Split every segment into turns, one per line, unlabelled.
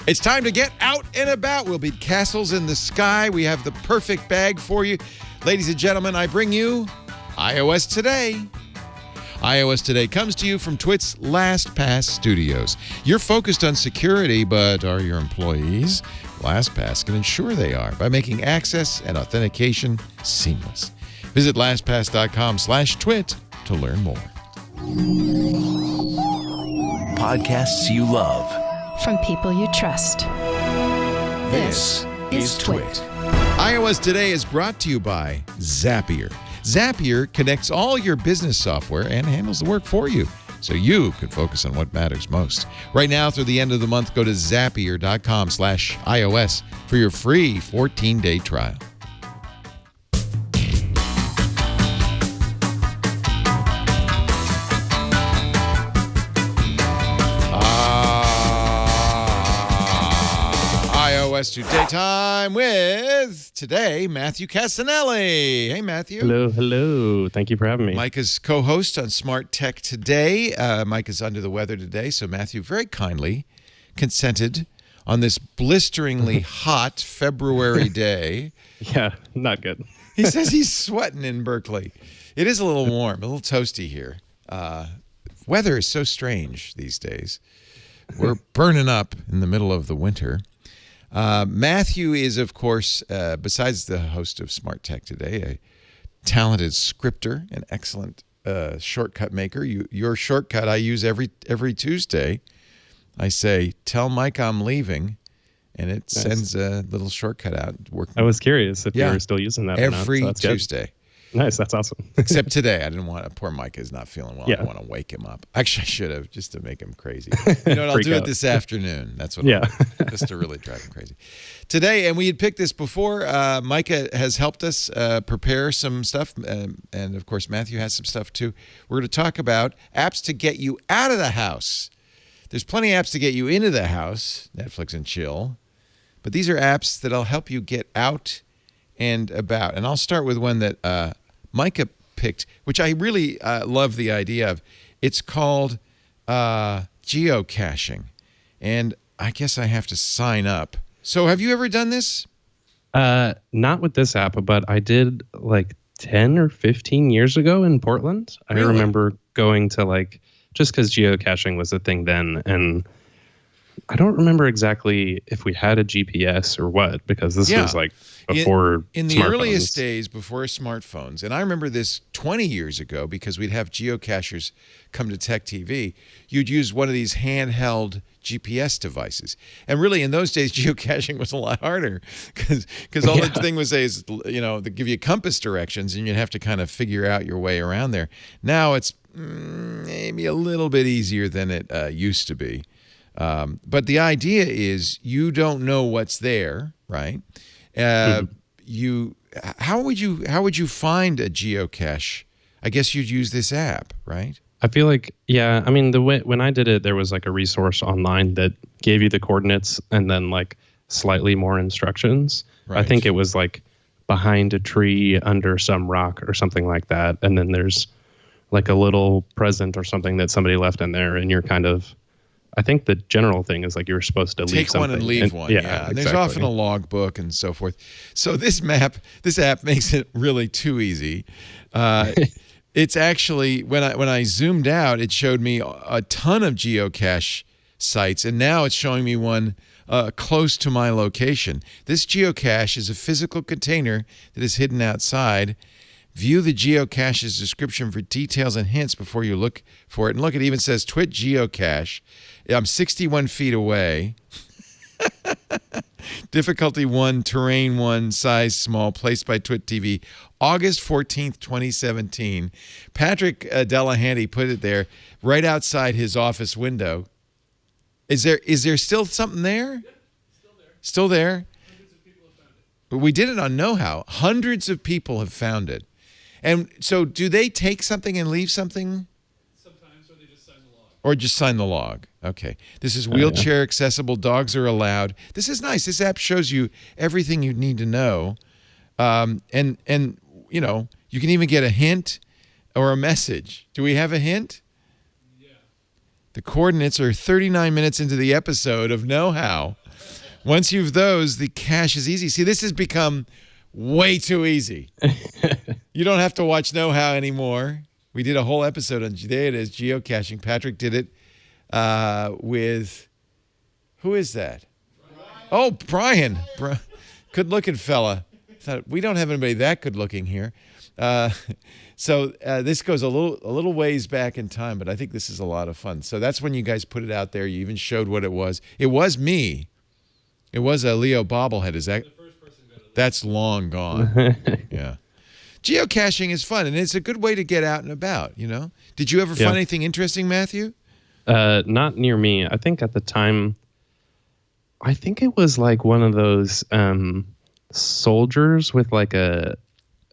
It's time to get out and about. We'll beat castles in the sky. We have the perfect bag for you. Ladies and gentlemen, I bring you iOS Today. iOS Today comes to you from Twit's LastPass Studios. You're focused on security, but are your employees? LastPass can ensure they are by making access and authentication seamless. Visit lastpass.com/twit to learn more.
Podcasts you love.
From people you trust.
This is Twit.
iOS Today is brought to you by Zapier. Zapier connects all your business software and handles the work for you, so you can focus on what matters most. Right now, through the end of the month, go to zapier.com/iOS for your free 14-day trial. iOS Today time with, today, Matthew Cassinelli. Hey, Matthew.
Hello. Thank you for having me.
Micah's co-host on Smart Tech Today. Micah's under the weather today, so Matthew very kindly consented on this blisteringly hot February day.
Yeah, not good.
He says he's sweating in Berkeley. It is a little warm, a little toasty here. Weather is so strange these days. We're burning up in the middle of the winter. Matthew is, of course, besides the host of Smart Tech Today, a talented scripter, an excellent shortcut maker. Your shortcut I use every Tuesday. I say, tell Mike I'm leaving, and it sends a little shortcut out.
I was curious if you were still using that
every
or not. So
Tuesday.
Good. Nice, that's awesome.
Except today, I didn't want. Poor Mike is not feeling well.
Yeah.
I don't want to wake him up. Actually, I should have, just to make him crazy. You know what? I'll do it this afternoon. That's what. I'll do, just to really drive him crazy. Today, and we had picked this before. Micah has helped us prepare some stuff, and of course, Matthew has some stuff too. We're going to talk about apps to get you out of the house. There's plenty of apps to get you into the house, Netflix and chill, but these are apps that'll help you get out and about. And I'll start with one that Micah picked, which I really love the idea of. It's called Geocaching, and I guess I have to sign up. So have you ever done this?
Not with this app, but I did like 10 or 15 years ago in Portland. Really? I remember going to just because geocaching was a thing then, and I don't remember exactly if we had a GPS or what, because this was before
in the earliest days before smartphones. And I remember this 20 years ago because we'd have geocachers come to Tech TV. You'd use one of these handheld GPS devices. And really in those days, geocaching was a lot harder because all the thing would say is, they give you compass directions and you'd have to kind of figure out your way around there. Now it's maybe a little bit easier than it used to be. But the idea is you don't know what's there, right? How would you find a geocache? I guess you'd use this app, right?
I feel like, when I did it, there was a resource online that gave you the coordinates and then slightly more instructions. Right. I think it was behind a tree under some rock or something like that. And then there's a little present or something that somebody left in there, and you're kind of, I think the general thing is you were supposed to leave something.
Take one and leave one. Yeah.
Exactly.
And there's often a logbook and so forth. So this app makes it really too easy. It's actually, when I zoomed out, it showed me a ton of geocache sites, and now it's showing me one close to my location. This geocache is a physical container that is hidden outside. View the geocache's description for details and hints before you look for it. And look, it even says Twit Geocache. I'm 61 feet away. Difficulty 1, terrain 1, size small, placed by Twit TV. August 14th, 2017. Patrick Delahanty put it there right outside his office window. Is there still something there?
Yep, still there.
Still there?
Hundreds of people have found it.
We did it on Know How. Hundreds of people have found it. And so do they take something and leave something?
Sometimes, or they just sign the log.
Or just sign the log. Okay. This is wheelchair accessible. Dogs are allowed. This is nice. This app shows you everything you need to know. And you can even get a hint or a message. Do we have a hint?
Yeah.
The coordinates are 39 minutes into the episode of Know How. Once you've those, the cache is easy. See, this has become way too easy. You don't have to watch Know How anymore. We did a whole episode on, there it is, geocaching. Patrick did it with, who is that? Oh, Brian. Good looking fella. Thought, we don't have anybody that good looking here. So this goes a little ways back in time, but I think this is a lot of fun. So that's when you guys put it out there. You even showed what it was. It was me. It was a Leo bobblehead. Is that? That's long gone. Yeah. Geocaching is fun, and it's a good way to get out and about, you know? Did you ever find anything interesting, Matthew?
Not near me. I think at the time, I think it was like one of those soldiers with like a,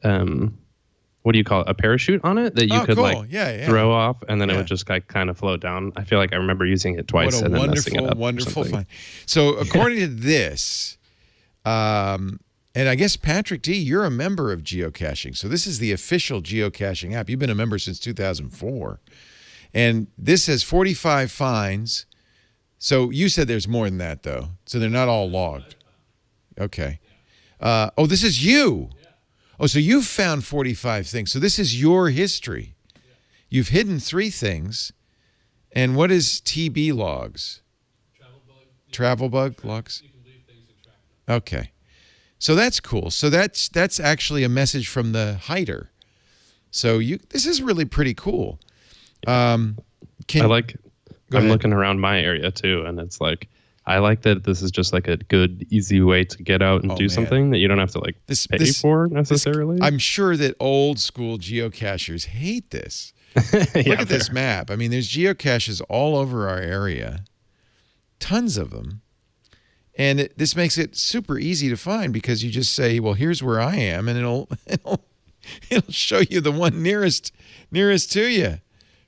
what do you call it? A parachute on it that you could
cool.
like throw off, and then it would just like kind of float down. I feel like I remember using it twice and then messing it up.
Wonderful find. So according to this, and I guess, Patrick D., you're a member of Geocaching. So this is the official geocaching app. You've been a member since 2004. And this has 45 finds. So you said there's more than that, though. So they're not all logged. Okay. Oh, this is you. Oh, so you've found 45 things. So this is your history. You've hidden 3 things. And what is TB logs? Travel bug logs?
You can leave things and track them.
Okay. So that's cool. So that's actually a message from the hider. So this is really pretty cool. I'm
looking around my area too, and it's like I like that this is just like a good, easy way to get out and do something that you don't have to like pay for necessarily.
I'm sure that old school geocachers hate this. Look at this map. I mean, there's geocaches all over our area, tons of them. And this makes it super easy to find because you just say, well, here's where I am, and it'll show you the one nearest to you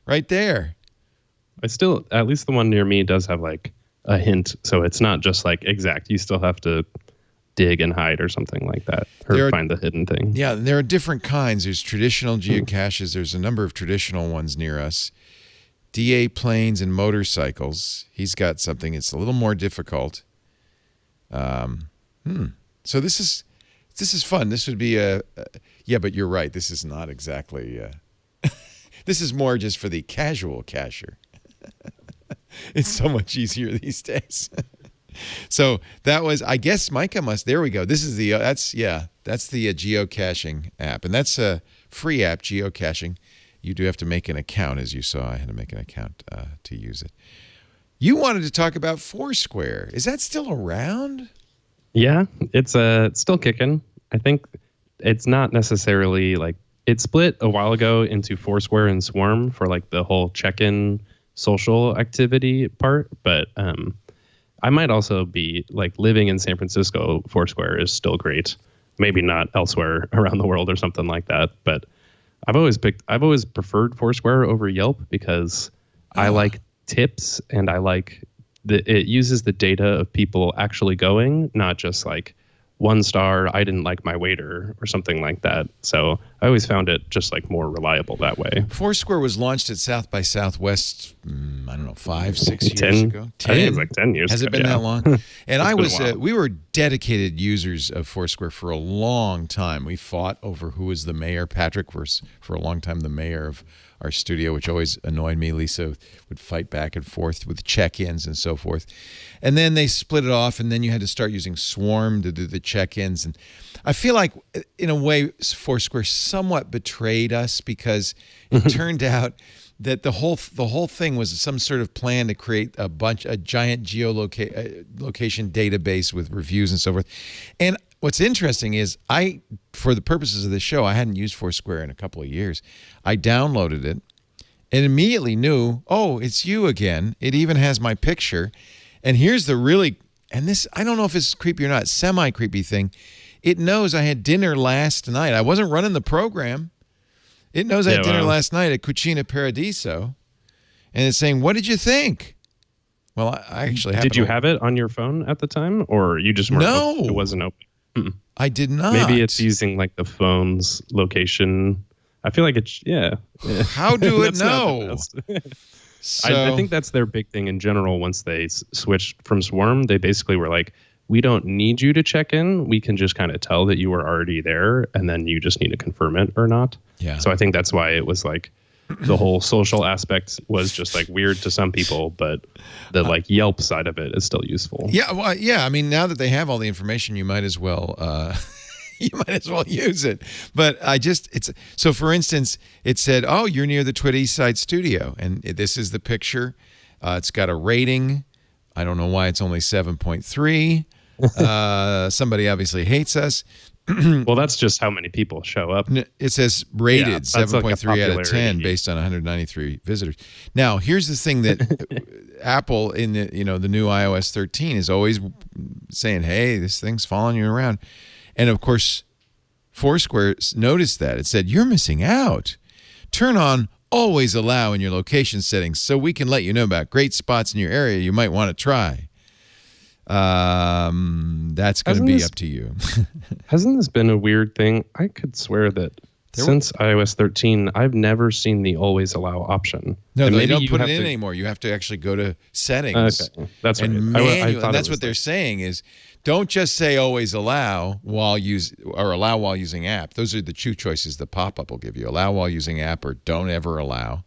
right there.
At least the one near me does have like a hint. So it's not just like exact. You still have to dig and hide or something like that, or find the hidden thing.
Yeah, and there are different kinds. There's traditional geocaches. There's a number of traditional ones near us. DA planes and motorcycles. He's got something. It's a little more difficult. So this is fun. This would be but you're right. This is not exactly, this is more just for the casual cacher. It's so much easier these days. So that was, I guess Micah there we go. This is that's the geocaching app, and that's a free app, geocaching. You do have to make an account, as you saw. I had to make an account to use it. You wanted to talk about Foursquare. Is that still around?
Yeah, it's still kicking. I think it's not necessarily like it split a while ago into Foursquare and Swarm for like the whole check-in social activity part, but I might also be like living in San Francisco. Foursquare is still great. Maybe not elsewhere around the world or something like that, but I've always preferred Foursquare over Yelp because I like tips, and I like it uses the data of people actually going, not just like 1 star, I didn't like my waiter or something like that. So I always found it just like more reliable that way.
Foursquare was launched at South by Southwest, I don't know, 5-6 years ago.
10? I think it was like 10 years
Has
ago.
It been that long? And we were dedicated users of Foursquare for a long time. We fought over who was the mayor. Patrick was for a long time the mayor of our studio, which always annoyed me. Lisa would fight back and forth with check-ins and so forth. And then they split it off, and then you had to start using Swarm to do the check-ins. And I feel like, in a way, Foursquare somewhat betrayed us because it turned out that the whole thing was some sort of plan to create a giant geolocation database with reviews and so forth. And what's interesting is for the purposes of this show, I hadn't used Foursquare in a couple of years. I downloaded it and immediately knew, oh, it's you again. It even has my picture. And here's this, I don't know if it's creepy or not, semi-creepy thing. It knows I had dinner last night. I wasn't running the program. It knows I had dinner last night at Cucina Paradiso. And it's saying, what did you think? Well, I actually
Did you have it on your phone at the time, or you just weren't?
No.
It wasn't open.
I did not.
Maybe it's using like the phone's location. I feel like it's,
How do it know?
So, I think that's their big thing in general. Once they switched from Swarm, they basically were like, we don't need you to check in. We can just kind of tell that you were already there, and then you just need to confirm it or not.
Yeah.
So I think that's why it was like the whole social aspect was just like weird to some people, but the like Yelp side of it is still useful.
Yeah, well, yeah. I mean, now that they have all the information, you might as well use it. But so. For instance, it said, "Oh, you're near the Twit East Side studio," and this is the picture. It's got a rating. I don't know why it's only 7.3. Somebody obviously hates us.
Well, that's just how many people show up.
It says rated 7.3 out of 10 based on 193 visitors. Now, here's the thing that Apple in the new iOS 13 is always saying, "Hey, this thing's following you around," and of course, Foursquare noticed that. It said, "You're missing out. Turn on always allow in your location settings so we can let you know about great spots in your area you might want to try." That's going to be up to you.
Hasn't this been a weird thing? I could swear that since iOS 13, I've never seen the always allow option.
No, they don't put it in anymore. You have to actually go to settings.
Okay. That's right.
And that's what they're saying is, don't just say always allow while allow while using app. Those are the two choices the pop-up will give you: allow while using app or don't ever allow.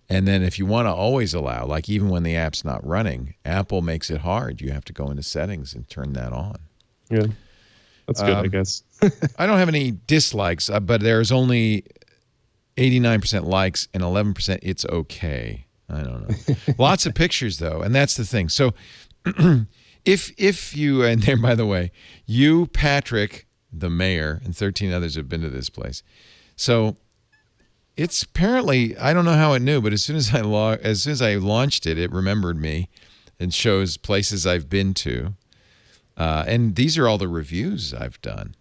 And then if you want to always allow, like even when the app's not running, Apple makes it hard. You have to go into settings and turn that on.
Yeah, that's good, I guess.
I don't have any dislikes, but there's only 89% likes and 11% it's okay. I don't know. Lots of pictures, though, and that's the thing. So if you, and there, by the way, you, Patrick, the mayor, and 13 others have been to this place. So it's apparently, I don't know how it knew, but as soon as I launched it, it remembered me and shows places I've been to. And these are all the reviews I've done.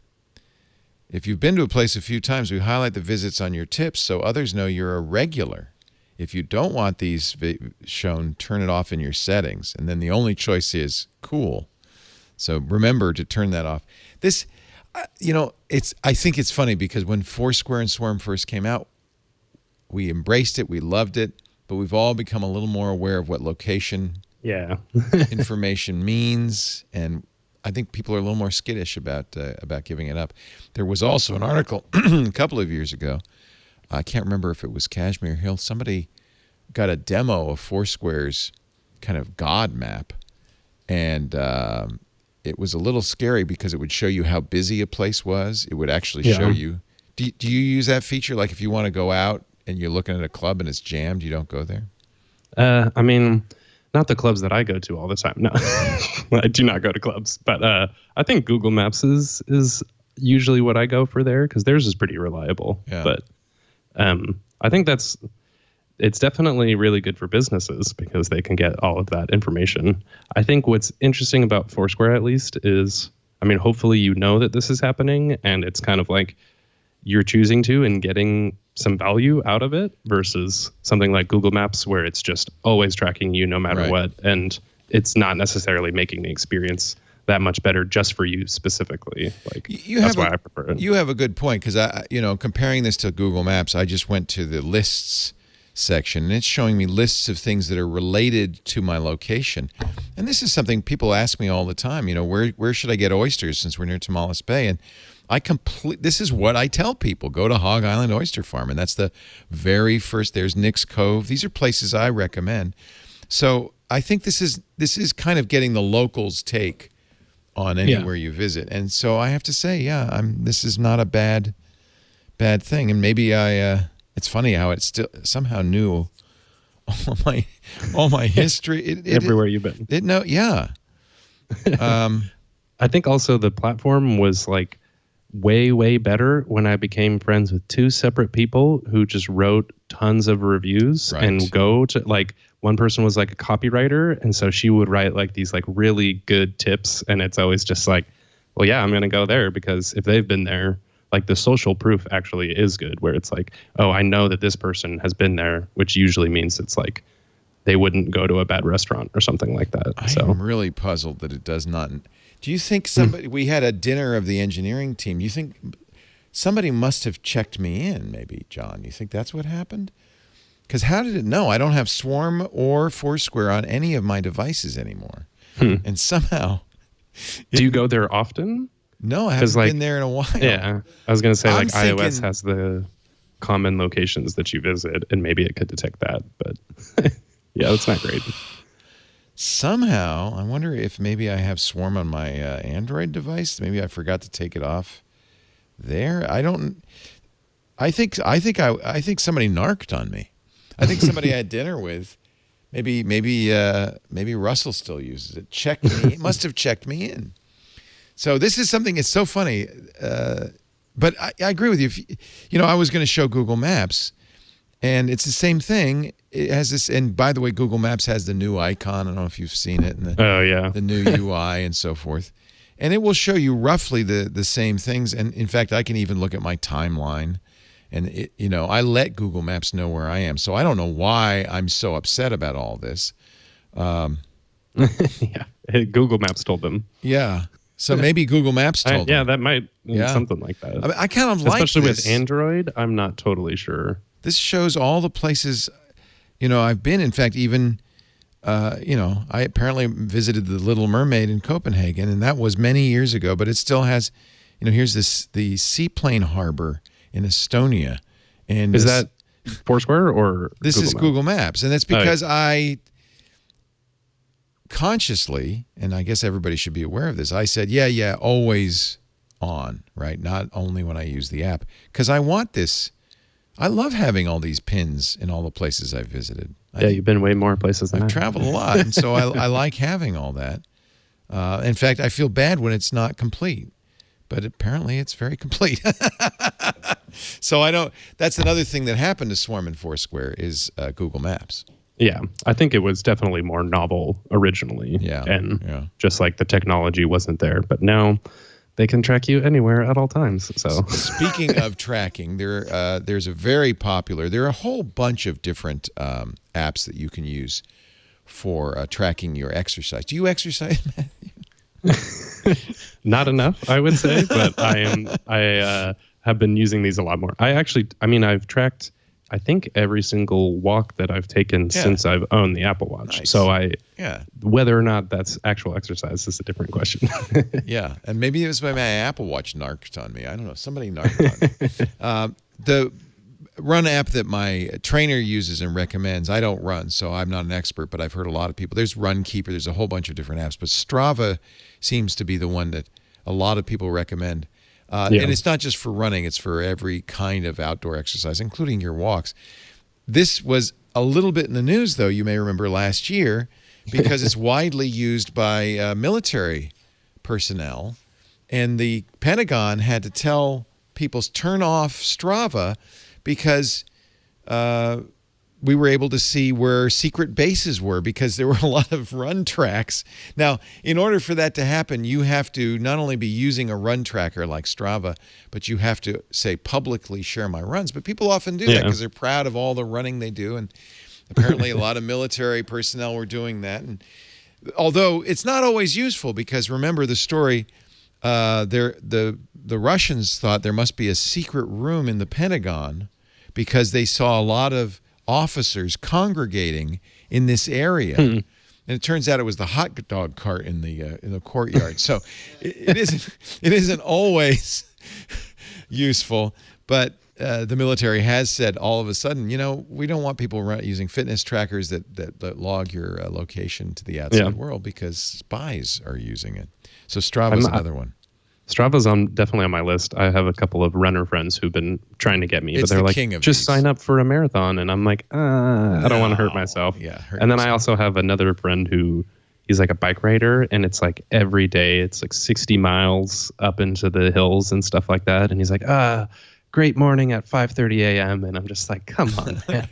If you've been to a place a few times, we highlight the visits on your tips so others know you're a regular. If you don't want these shown, turn it off in your settings. And then the only choice is cool. So remember to turn that off. This, I think it's funny because when Foursquare and Swarm first came out, we embraced it, we loved it, but we've all become a little more aware of what location information means, and I think people are a little more skittish about giving it up. There was also an article a couple of years ago. I can't remember if it was Kashmir Hill. Somebody got a demo of Foursquare's kind of God map, and it was a little scary because it would show you how busy a place was. It would actually show you. Do you use that feature? Like if you want to go out and you're looking at a club and it's jammed, you don't go there?
I mean, not the clubs that I go to all the time. No, I do not go to clubs. But I think Google Maps is usually what I go for there because theirs is pretty reliable.
Yeah.
But I think it's definitely really good for businesses because they can get all of that information. I think what's interesting about Foursquare, at least, is, I mean, hopefully you know that this is happening and it's kind of like you're choosing to and getting some value out of it versus something like Google Maps where it's just always tracking you no matter what, and it's not necessarily making the experience that much better just for you specifically. Like that's why I prefer it.
You have a good point because comparing this to Google Maps, I just went to the lists section and it's showing me lists of things that are related to my location. And this is something people ask me all the time, where should I get oysters since we're near Tamales Bay? And this is what I tell people: go to Hog Island Oyster Farm, and that's the very first. There's Nick's Cove. These are places I recommend. So I think this is kind of getting the locals' take on anywhere you visit, and so I have to say, this is not a bad thing, and maybe it's funny how it still somehow knew all my history.
Everywhere you've been. I think also the platform was like way better when I became friends with two separate people who just wrote tons of reviews and go to, like, one person was like a copywriter, and so she would write like these like really good tips, and it's always just like, well, yeah, I'm going to go there because if they've been there, like the social proof actually is good, where it's like, oh, I know that this person has been there, which usually means it's like they wouldn't go to a bad restaurant or something like that.
I'm really puzzled that it does not. Do you think we had a dinner of the engineering team. You think somebody must have checked me in, maybe, John? You think that's what happened? Because how did it know? I don't have Swarm or Foursquare on any of my devices anymore. And somehow
Do you go there often?
No, I haven't been there in a while.
Yeah, I was gonna say
I'm
iOS
thinking-
has the common locations that you visit, and maybe it could detect that. But yeah, that's not great.
Somehow, I wonder if maybe I have Swarm on my Android device. Maybe I forgot to take it off there. I think somebody narked on me. I think somebody I had dinner with. Maybe Russell still uses it. Checked me. It must have checked me in. So this is something. It's so funny. But I agree with you. I was going to show Google Maps, and it's the same thing. It has this, and by the way, Google Maps has the new icon. I don't know if you've seen it. And the new UI and so forth. And it will show you roughly the same things. And in fact, I can even look at my timeline. And I let Google Maps know where I am. So I don't know why I'm so upset about all this.
Yeah, Google Maps told them.
Yeah. So maybe Google Maps told them.
Yeah, that might something like that.
I mean, I kind of like
especially
this.
with Android. I'm not totally sure.
This shows all the places, I've been. In fact, even, I apparently visited the Little Mermaid in Copenhagen, and that was many years ago. But it still has, here's the seaplane harbor in Estonia, and
is that Foursquare or
this
Google
is
Maps?
Google Maps, and that's because I consciously, and I guess everybody should be aware of this. I said, yeah, always on, right? Not only when I use the app, because I want this. I love having all these pins in all the places I've visited.
You've been way more places than
I've
I have.
traveled a lot, and so I like having all that. In fact, I feel bad when it's not complete, but apparently it's very complete. So I don't. That's another thing that happened to Swarm and Foursquare is Google Maps.
Yeah, I think it was definitely more novel originally.
Yeah,
and just like the technology wasn't there, but now they can track you anywhere at all times. So
speaking of tracking, there's a very popular. There are a whole bunch of different apps that you can use for tracking your exercise. Do you exercise, Matthew?
Not enough, I would say, but I have been using these a lot more. I've tracked, I think, every single walk that I've taken since I've owned the Apple Watch.
Nice.
So whether or not that's actual exercise is a different question.
Yeah, and maybe it was my Apple Watch narked on me. I don't know. Somebody narked on me. The run app that my trainer uses and recommends, I don't run, so I'm not an expert, but I've heard a lot of people. There's Runkeeper. There's a whole bunch of different apps, but Strava seems to be the one that a lot of people recommend. And it's not just for running. It's for every kind of outdoor exercise, including your walks. This was a little bit in the news, though, you may remember last year, because it's widely used by military personnel. And the Pentagon had to tell people to turn off Strava because we were able to see where secret bases were because there were a lot of run tracks. Now, in order for that to happen, you have to not only be using a run tracker like Strava, but you have to, say, publicly share my runs. But people often do that because they're proud of all the running they do. And apparently a lot of military personnel were doing that. And although it's not always useful because, remember the story, the Russians thought there must be a secret room in the Pentagon because they saw a lot of officers congregating in this area. And it turns out it was the hot dog cart in the courtyard. So it isn't always useful, but the military has said all of a sudden, we don't want people using fitness trackers that log your location to the outside world because spies are using it. So Strava's another one.
Strava's definitely on my list. I have a couple of runner friends who've been trying to get me, but they're like, just sign up for a marathon. And I'm like, I don't want to hurt myself.
Yeah,
and then I also have another friend who he's like a bike rider, and it's like every day it's like 60 miles up into the hills and stuff like that. And he's like, great morning at 5:30 a.m. And I'm just like, come on, man.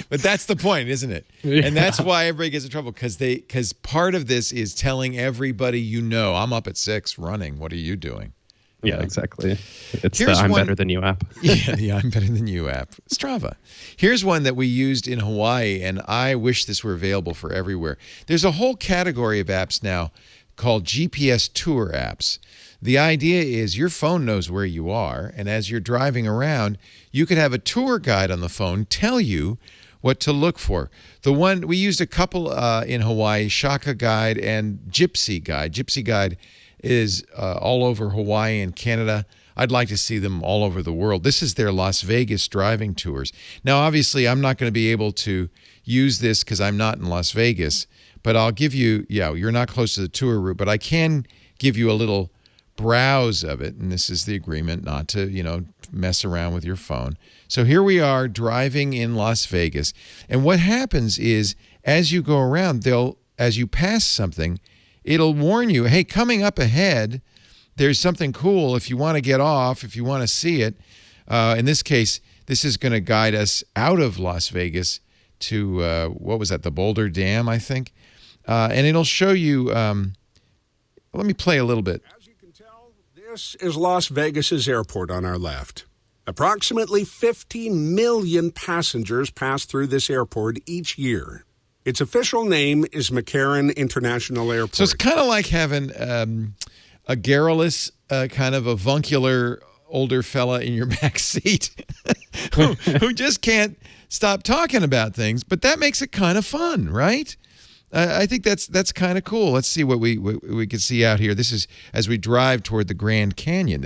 But that's the point, isn't it? Yeah. And that's why everybody gets in trouble because part of this is telling everybody, I'm up at 6 running. What are you doing?
Yeah, exactly. It's the I'm better than you app.
Yeah, I'm better than you app. Strava. Here's one that we used in Hawaii, and I wish this were available for everywhere. There's a whole category of apps now called GPS tour apps. The idea is your phone knows where you are, and as you're driving around, you could have a tour guide on the phone tell you what to look for. The one we used a couple in Hawaii, Shaka Guide and GyPSy Guide. GyPSy Guide is all over Hawaii and Canada. I'd like to see them all over the world. This is their Las Vegas driving tours. Now, obviously, I'm not going to be able to use this because I'm not in Las Vegas, but I'll give you, you're not close to the tour route, but I can give you a little browse of it, and this is the agreement not to, mess around with your phone. So here we are driving in Las Vegas, and what happens is as you go around, as you pass something, it'll warn you, hey, coming up ahead, there's something cool. If you want to get off, if you want to see it, in this case, this is going to guide us out of Las Vegas to, what was that, the Boulder Dam, I think. And it'll show you, let me play a little bit.
As you can tell, this is Las Vegas's airport on our left. Approximately 50 million passengers pass through this airport each year. Its official name is McCarran International Airport.
So it's kind of like having a garrulous, kind of avuncular older fella in your back seat who just can't stop talking about things, but that makes it kind of fun, right? I think that's kind of cool. Let's see what we can see out here. This is as we drive toward the Grand Canyon.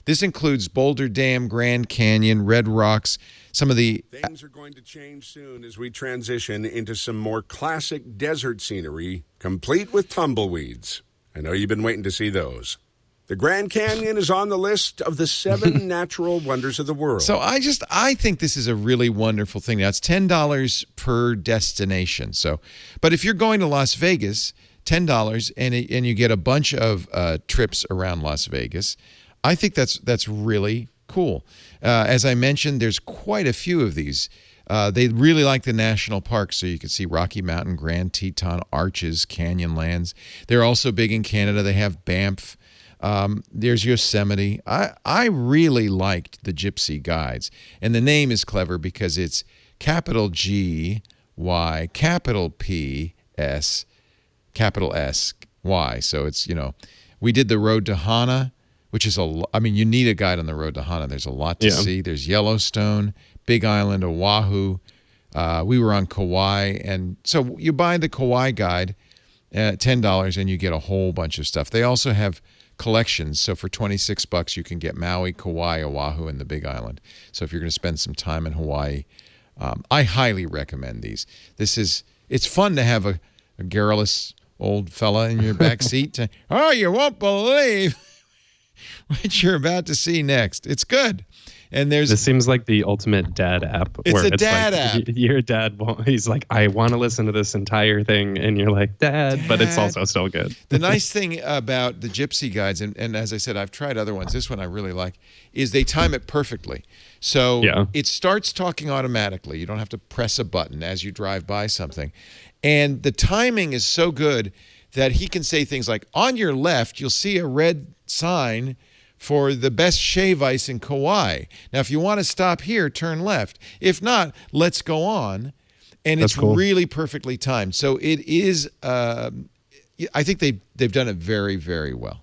This includes Boulder Dam, Grand Canyon, Red Rocks, some of the...
Things are going to change soon as we transition into some more classic desert scenery, complete with tumbleweeds. I know you've been waiting to see those. The Grand Canyon is on the list of the 7 natural wonders of the world.
So I think this is a really wonderful thing. Now, it's $10 per destination. So, but if you're going to Las Vegas, $10, and you get a bunch of trips around Las Vegas, I think that's really cool. As I mentioned, there's quite a few of these. They really like the national parks, so you can see Rocky Mountain, Grand Teton, Arches, Canyonlands. They're also big in Canada. They have Banff. There's Yosemite. I really liked the GyPSy guides, and the name is clever because it's capital G Y capital P S capital S Y. So it's we did the Road to Hana, which is you need a guide on the Road to Hana. There's a lot to see. There's Yellowstone, Big Island, Oahu. We were on Kauai, and so you buy the Kauai guide at $10, and you get a whole bunch of stuff. They also have collections. So for $26, you can get Maui, Kauai, Oahu, and the Big Island. So if you're going to spend some time in Hawaii, I highly recommend these. It's fun to have a garrulous old fella in your back seat. You won't believe what you're about to see next. It's good. And
this seems like the ultimate dad app.
It's a dad app.
Your dad, he's like, I want to listen to this entire thing. And you're like, Dad, but it's also still good.
The nice thing about the GyPSy guides, and as I said, I've tried other ones. This one I really like, is they time it perfectly. So it starts talking automatically. You don't have to press a button as you drive by something. And the timing is so good that he can say things like, on your left, you'll see a red sign for the best shave ice in Kauai. Now, if you want to stop here, turn left. If not, let's go on. And it's cool. Really perfectly timed. So it is, I think they've done it very, very well.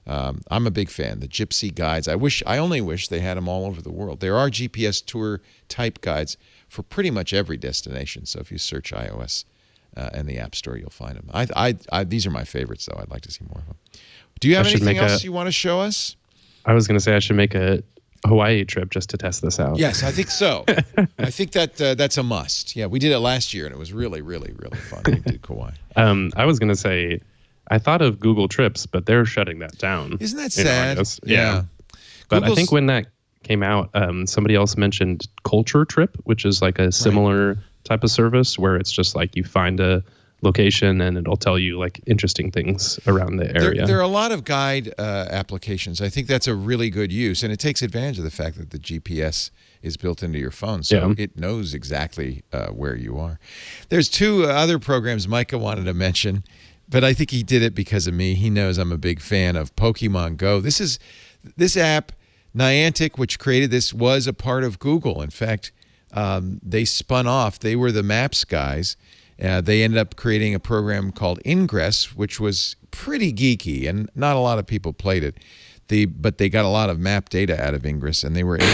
I'm a big fan. The GyPSy guides, I only wish they had them all over the world. There are GPS tour type guides for pretty much every destination. So if you search iOS and the App Store, you'll find them. These are my favorites, though. I'd like to see more of them. Do you have anything else you want to show us?
I was going to say I should make a Hawaii trip just to test this out.
Yes, I think so. I think that's a must. Yeah, we did it last year, and it was really, really, really fun. We did Kauai.
I was going to say, I thought of Google Trips, but they're shutting that down.
Isn't that sad?
Yeah. But I think when that came out, somebody else mentioned Culture Trip, which is like a similar type of service where it's just like you find a location and it'll tell you like interesting things around the area.
There are a lot of guide applications. I think that's a really good use, and it takes advantage of the fact that the GPS is built into your phone, so it knows exactly where you are. There's 2 other programs Micah wanted to mention, but I think he did it because of me. He knows I'm a big fan of Pokemon Go. This app, Niantic, which created this, was a part of Google. In fact, they spun off. They were the Maps guys. They ended up creating a program called Ingress, which was pretty geeky, and not a lot of people played it. But they got a lot of map data out of Ingress, and they were able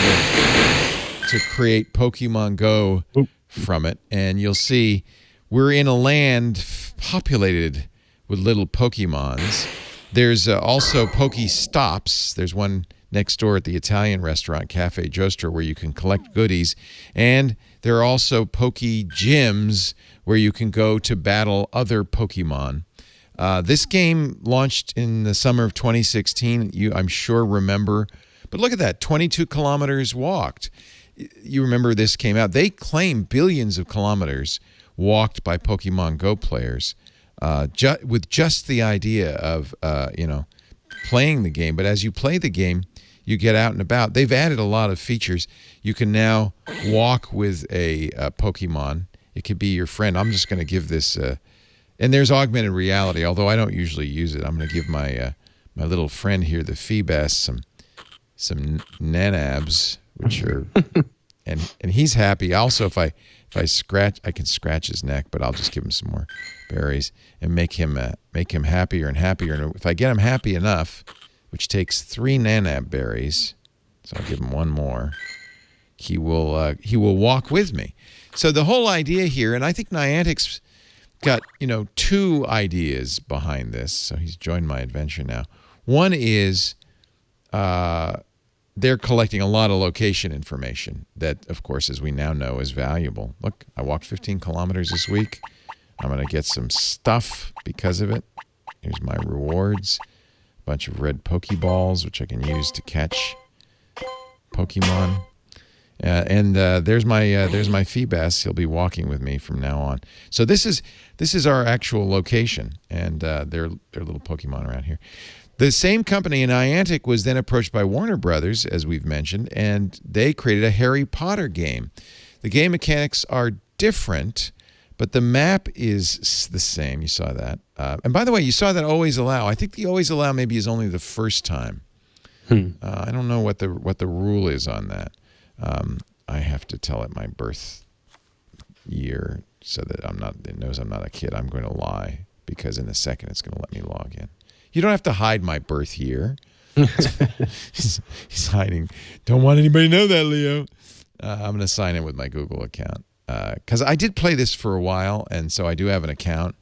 to create Pokemon Go from it, and you'll see we're in a land populated with little Pokemons. There's also Pokestops. There's one next door at the Italian restaurant Cafe Giostra where you can collect goodies, and there are also Poke Gyms where you can go to battle other Pokemon. This game launched in the summer of 2016. You, I'm sure, remember. But look at that, 22 kilometers walked. You remember this came out. They claim billions of kilometers walked by Pokemon Go players with just the idea of, playing the game. But as you play the game, you get out and about. They've added a lot of features. You can now walk with a Pokemon. It could be your friend. I'm just going to give this... and there's augmented reality, although I don't usually use it. I'm going to give my my little friend here, the Feebas, some nanabs, which are... and he's happy. Also, if I scratch, I can scratch his neck, but I'll just give him some more berries and make him happier and happier. And if I get him happy enough, which takes 3 nanab berries, so I'll give him one more, he will walk with me. So the whole idea here, and I think Niantic's got 2 ideas behind this. So he's joined my adventure now. One is they're collecting a lot of location information that, of course, as we now know, is valuable. Look, I walked 15 kilometers this week. I'm going to get some stuff because of it. Here's my rewards. A bunch of red Pokeballs, which I can use to catch Pokemon. And there's my Feebas. He'll be walking with me from now on. So this is our actual location, and there are little Pokemon around here. The same company, Niantic, was then approached by Warner Brothers, as we've mentioned, and they created a Harry Potter game. The game mechanics are different, but the map is the same. You saw that. And by the way, you saw that Always Allow. I think the Always Allow maybe is only the first time. I don't know what the rule is on that. I have to tell it my birth year so that it knows I'm not a kid. I'm going to lie because in a second it's going to let me log in. You don't have to hide my birth year. He's hiding. Don't want anybody to know that, Leo. I'm going to sign in with my Google account because I did play this for a while, and so I do have an account.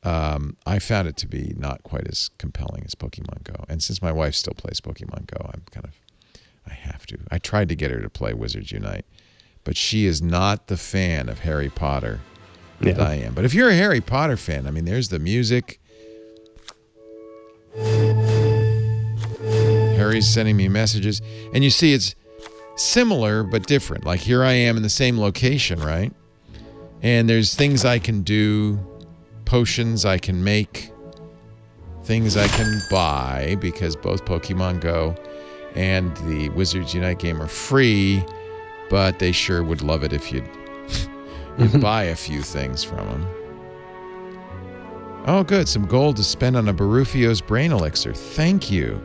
I found it to be not quite as compelling as Pokemon Go. And since my wife still plays Pokemon Go, I have to. I tried to get her to play Wizards Unite, but she is not the fan of Harry Potter that I am. But if you're a Harry Potter fan, I mean, there's the music. Harry's sending me messages, and you see it's similar but different. Like here I am in the same location, right? And there's things I can do, potions I can make, things I can buy because both Pokemon Go and the Wizards Unite game are free, but they sure would love it if you'd buy a few things from them. Oh, good. Some gold to spend on a Barufio's Brain Elixir. Thank you.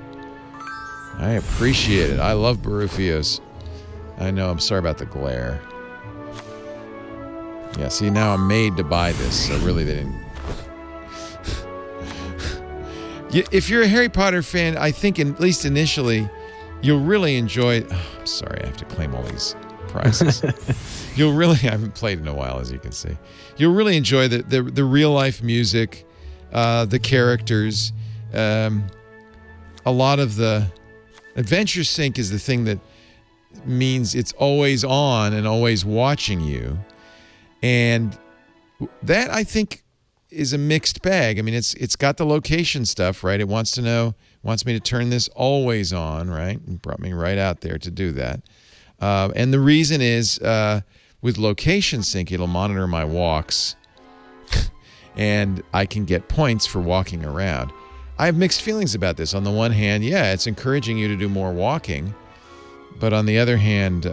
I appreciate it. I love Barufio's. I know. I'm sorry about the glare. Yeah, see, now I'm made to buy this, so really they didn't... If you're a Harry Potter fan, I think at least initially, you'll really enjoy... Oh, I'm sorry, I have to claim all these prizes. I haven't played in a while, as you can see. You'll really enjoy the real-life music, the characters. A lot of the... Adventure Sync is the thing that means it's always on and always watching you. And that, I think, is a mixed bag. I mean, it's got the location stuff, right? It wants me to turn this always on, right? And brought me right out there to do that. And the reason is with Location Sync, it'll monitor my walks and I can get points for walking around. I have mixed feelings about this. On the one hand, yeah, it's encouraging you to do more walking. But on the other hand,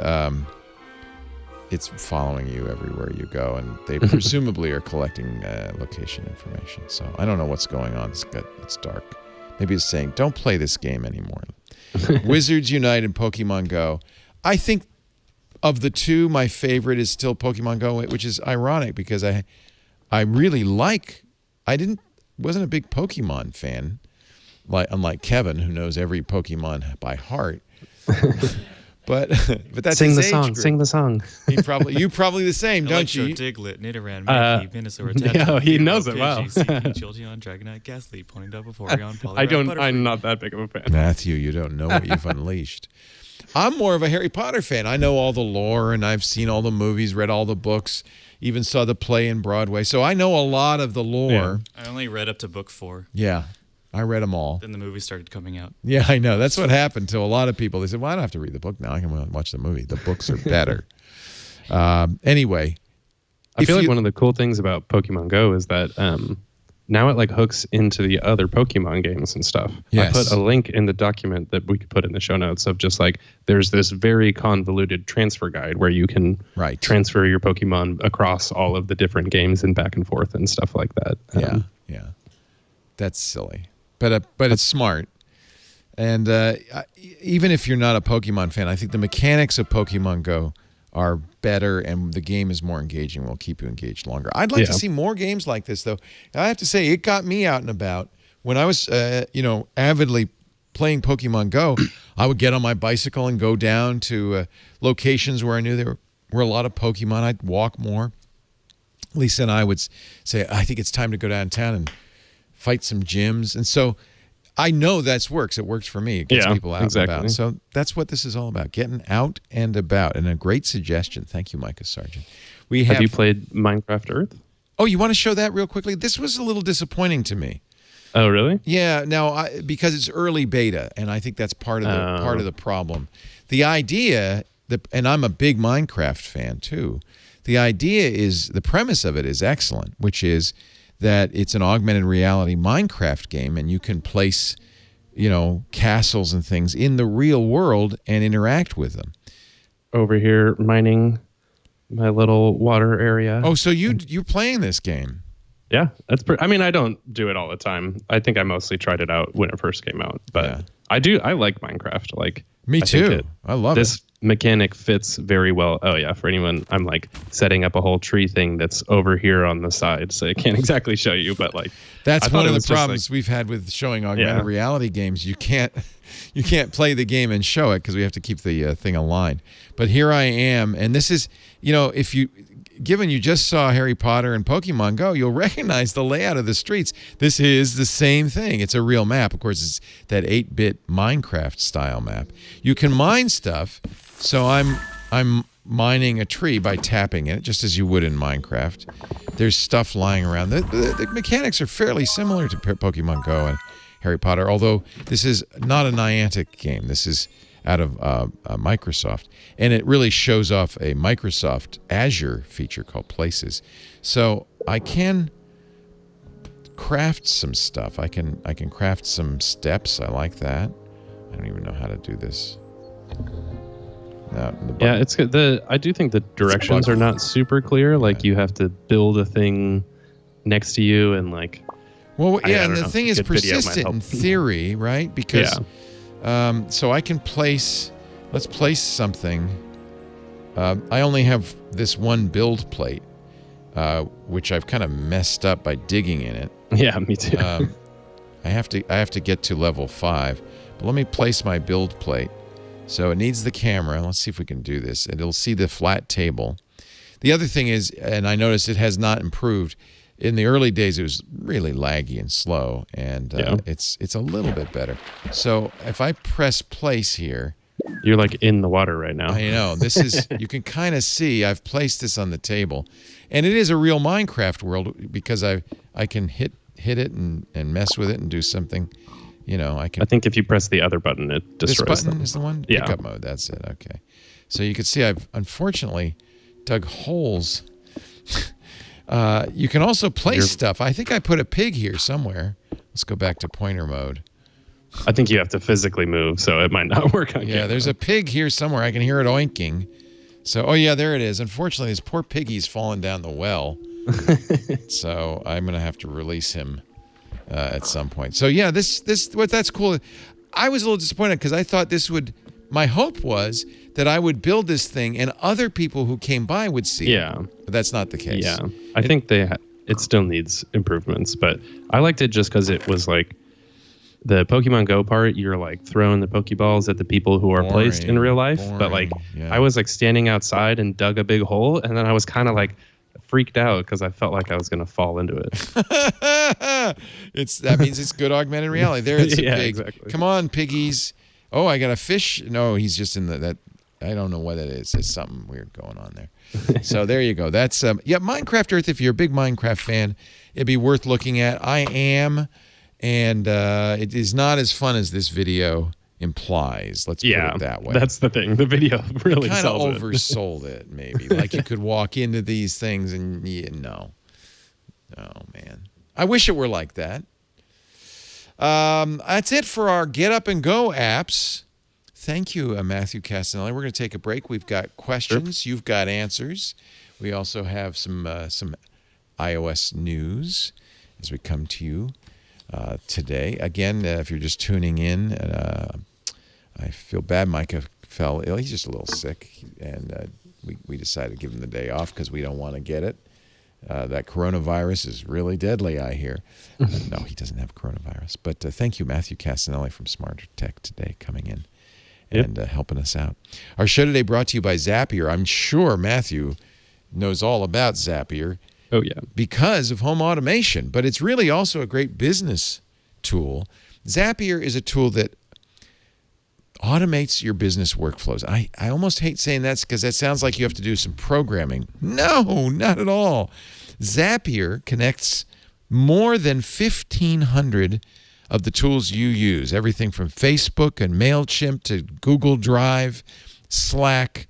it's following you everywhere you go, and they presumably are collecting location information. So I don't know what's going on. It's dark. Maybe it's saying, don't play this game anymore. Wizards Unite and Pokemon Go. I think of the two, my favorite is still Pokemon Go, which is ironic because I really wasn't a big Pokemon fan, unlike Kevin, who knows every Pokemon by heart. But that's
Sing
his
the
age
song.
group.
Sing the song.
You probably the same, don't
Electro,
you?
Diglett, Nidoran, Mankey, Venusaur, Tentacruel,
yeah, he
Fearow,
knows it well.
Pidgey, Seeping, Jolteon, Dragonite, Ghastly, Ponyta, Vaporeon, Poliwrath,
I don't.
Butterfree.
I'm not that big of a fan.
Matthew, you don't know what you've unleashed. I'm more of a Harry Potter fan. I know all the lore, and I've seen all the movies, read all the books, even saw the play in Broadway. So I know a lot of the lore.
I only read up to book 4.
Yeah, I read them all.
Then the movie started coming out.
Yeah, I know. That's what happened to a lot of people. They said, well, I don't have to read the book now. I can watch the movie. The books are better. Anyway.
I feel like one of the cool things about Pokemon Go is that now it like hooks into the other Pokemon games and stuff.
Yes.
I put a link in the document that we could put in the show notes of just like there's this very convoluted transfer guide where you can transfer your Pokemon across all of the different games and back and forth and stuff like that.
Yeah. That's silly. But it's smart. And even if you're not a Pokemon fan, I think the mechanics of Pokemon Go are better and the game is more engaging, will keep you engaged longer. I'd like to see more games like this, though. I have to say, it got me out and about. When I was, avidly playing Pokemon Go, I would get on my bicycle and go down to locations where I knew there were a lot of Pokemon. I'd walk more. Lisa and I would say, I think it's time to go downtown and fight some gyms. And so I know that works. It works for me. It gets people out and about. So that's what this is all about, getting out and about. And a great suggestion. Thank you, Micah Sargent.
Have you played Minecraft Earth?
Oh, you want to show that real quickly? This was a little disappointing to me.
Oh, really?
Yeah. Now, because it's early beta, and I think that's part of the problem. The idea, and I'm a big Minecraft fan too. The premise of it is excellent, which is that it's an augmented reality Minecraft game, and you can place, castles and things in the real world and interact with them.
Over here mining my little water area.
Oh, so you're playing this game?
Yeah, that's pretty. I mean, I don't do it all the time. I think I mostly tried it out when it first came out, but I do. I like Minecraft. Like
me too. I love
this mechanic fits very well. Oh yeah, for anyone, I'm like setting up a whole tree thing that's over here on the side, so I can't exactly show you, but like
that's one of the problems we've had with showing augmented reality games. You can't play the game and show it because we have to keep the thing aligned. But here I am, and this is, given you just saw Harry Potter and Pokemon Go, you'll recognize the layout of the streets. This is the same thing. It's a real map. Of course, it's that 8-bit Minecraft style map. You can mine stuff. So I'm mining a tree by tapping it, just as you would in Minecraft. There's stuff lying around. The mechanics are fairly similar to Pokemon Go and Harry Potter, although this is not a Niantic game. This is out of Microsoft. And it really shows off a Microsoft Azure feature called Places. So I can craft some stuff. I can craft some steps. I like that. I don't even know how to do this.
Yeah, it's good. I do think the directions are not super clear. Like you have to build a thing next to you and like.
Well, yeah, and the thing is persistent in theory, right? Because so I can place. Let's place something. I only have this one build plate, which I've kind of messed up by digging in it.
Yeah, me too.
I have to get to level 5, but let me place my build plate. So it needs the camera. Let's see if we can do this. And it'll see the flat table. The other thing is, and I noticed it has not improved. In the early days, it was really laggy and slow, and it's a little bit better. So if I press place here,
you're like in the water right now.
I know. This is you can kind of see I've placed this on the table, and it is a real Minecraft world because I can hit it and mess with it and do something. I
think if you press the other button, it destroys
this button
them.
Is the one?
Yeah.
Pickup mode. That's it. Okay. So you can see I've unfortunately dug holes. You can also place stuff. I think I put a pig here somewhere. Let's go back to pointer mode.
I think you have to physically move, so it might not work on camera.
Yeah, there's a pig here somewhere. I can hear it oinking. So, there it is. Unfortunately, this poor piggy's fallen down the well. So I'm going to have to release him at some point. So, that's cool. I was a little disappointed because I thought my hope was that I would build this thing and other people who came by would see it. But that's not the case.
Yeah. I think it still needs improvements, but I liked it just because it was like the Pokemon Go part, you're like throwing the Pokeballs at the people who are placed in real life. But like, I was like standing outside and dug a big hole, and then I was kind of like freaked out because I felt like I was going to fall into it.
That means it's good augmented reality. There, it's a pig.
Exactly.
Come on, piggies. Oh, I got a fish. No, he's just in that. I don't know what it is. It's something weird going on there. So there you go. That's Minecraft Earth. If you're a big Minecraft fan, it'd be worth looking at. I am, and it is not as fun as this video implies. Let's put it that way.
That's the thing. The video really
kind of
sold
oversold it. Maybe like you could walk into these things and no, man. I wish it were like that. That's it for our Get Up and Go apps. Thank you, Matthew Cassinelli. We're going to take a break. We've got questions. Sure. You've got answers. We also have some iOS news as we come to you today. Again, if you're just tuning in, I feel bad. Micah fell ill. He's just a little sick, and we decided to give him the day off because we don't want to get it. That coronavirus is really deadly, I hear. No, he doesn't have coronavirus. But thank you, Matthew Cassinelli from Smarter Tech today, coming in and helping us out. Our show today brought to you by Zapier. I'm sure Matthew knows all about Zapier.
Oh, yeah. Because
of home automation. But it's really also a great business tool. Zapier is a tool that automates your business workflows. I almost hate saying that because that sounds like you have to do some programming. No, not at all. Zapier connects more than 1,500 of the tools you use, everything from Facebook and MailChimp to Google Drive, Slack,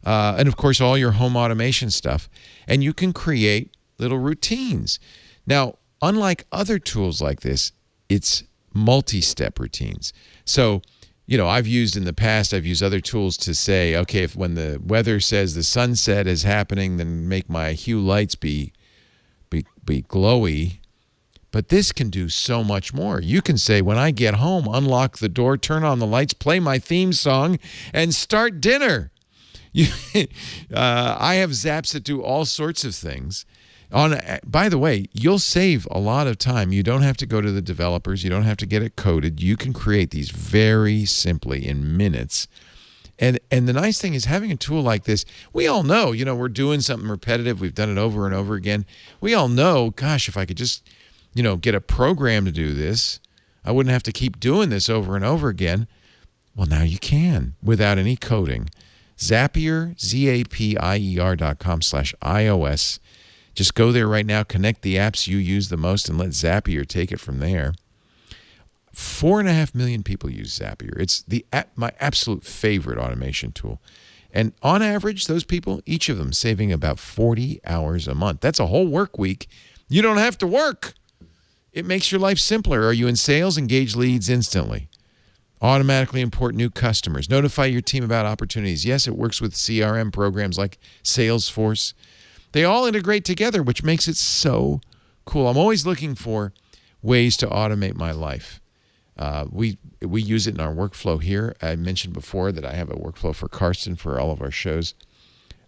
and of course all your home automation stuff. And you can create little routines. Now, unlike other tools like this, it's multi-step routines. So, I've used other tools to say, okay, if when the weather says the sunset is happening, then make my hue lights be glowy. But this can do so much more. You can say, when I get home, unlock the door, turn on the lights, play my theme song, and start dinner. I have zaps that do all sorts of things. By the way, you'll save a lot of time. You don't have to go to the developers. You don't have to get it coded. You can create these very simply in minutes. And the nice thing is having a tool like this, we all know, we're doing something repetitive. We've done it over and over again. We all know, gosh, if I could just, get a program to do this, I wouldn't have to keep doing this over and over again. Well, now you can without any coding. Zapier, Zapier.com/iOS. Just go there right now, connect the apps you use the most, and let Zapier take it from there. 4.5 million people use Zapier. It's my absolute favorite automation tool. And on average, those people, each of them saving about 40 hours a month. That's a whole work week. You don't have to work. It makes your life simpler. Are you in sales? Engage leads instantly. Automatically import new customers. Notify your team about opportunities. Yes, it works with CRM programs like Salesforce. They all integrate together, which makes it so cool. I'm always looking for ways to automate my life. We use it in our workflow here. I mentioned before that I have a workflow for Karsten for all of our shows.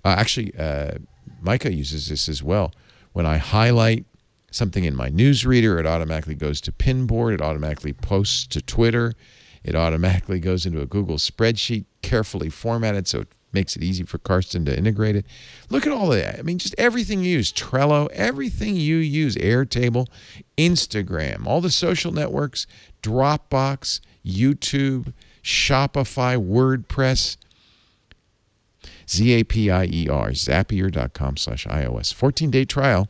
Micah uses this as well. When I highlight something in my newsreader, it automatically goes to Pinboard. It automatically posts to Twitter. It automatically goes into a Google spreadsheet, carefully formatted so it makes it easy for Karsten to integrate it. Look at all of that. I mean, just everything you use. Trello, everything you use. Airtable, Instagram, all the social networks, Dropbox, YouTube, Shopify, WordPress, Zapier, Zapier.com/iOS. 14-day trial.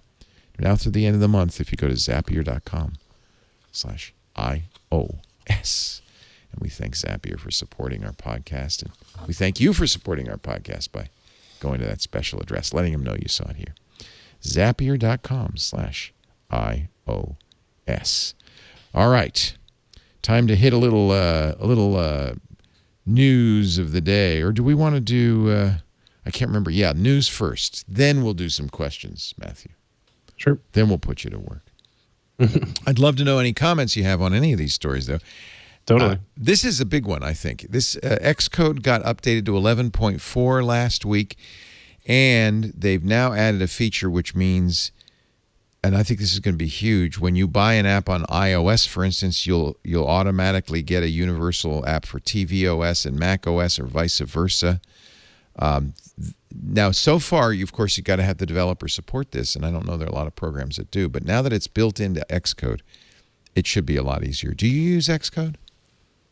Now through the end of the month if you go to Zapier.com/iOS. And we thank Zapier for supporting our podcast. And we thank you for supporting our podcast by going to that special address, letting them know you saw it here. Zapier.com/iOS. All right. Time to hit a little news of the day. Or do we want to do, I can't remember. Yeah, news first. Then we'll do some questions, Matthew.
Sure.
Then we'll put you to work. I'd love to know any comments you have on any of these stories, though.
Totally.
This is a big one, I think. This Xcode got updated to 11.4 last week, and they've now added a feature which means and I think this is going to be huge. When you buy an app on iOS, for instance, you'll automatically get a universal app for tvOS and macOS, or vice versa. Now, so far, of course, you've got to have the developer support this, and I don't know there are a lot of programs that do. But now that it's built into Xcode, it should be a lot easier. Do you use Xcode?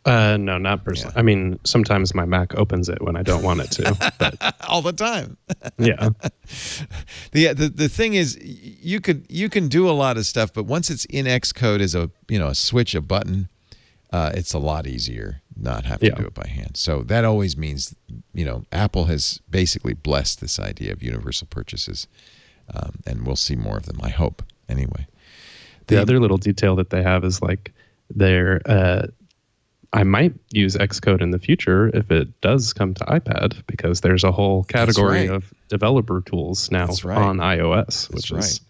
No, not personally.
Yeah.
I mean, sometimes my Mac opens it when I don't want it to. But
All the time.
yeah.
The thing is, you can do a lot of stuff, but once it's in Xcode as a switch, a button, it's a lot easier not have to do it by hand. So that always means Apple has basically blessed this idea of universal purchases, and we'll see more of them. I hope. Anyway,
the other little detail that they have is like I might use Xcode in the future if it does come to iPad, because there's a whole category of developer tools now on iOS, which is,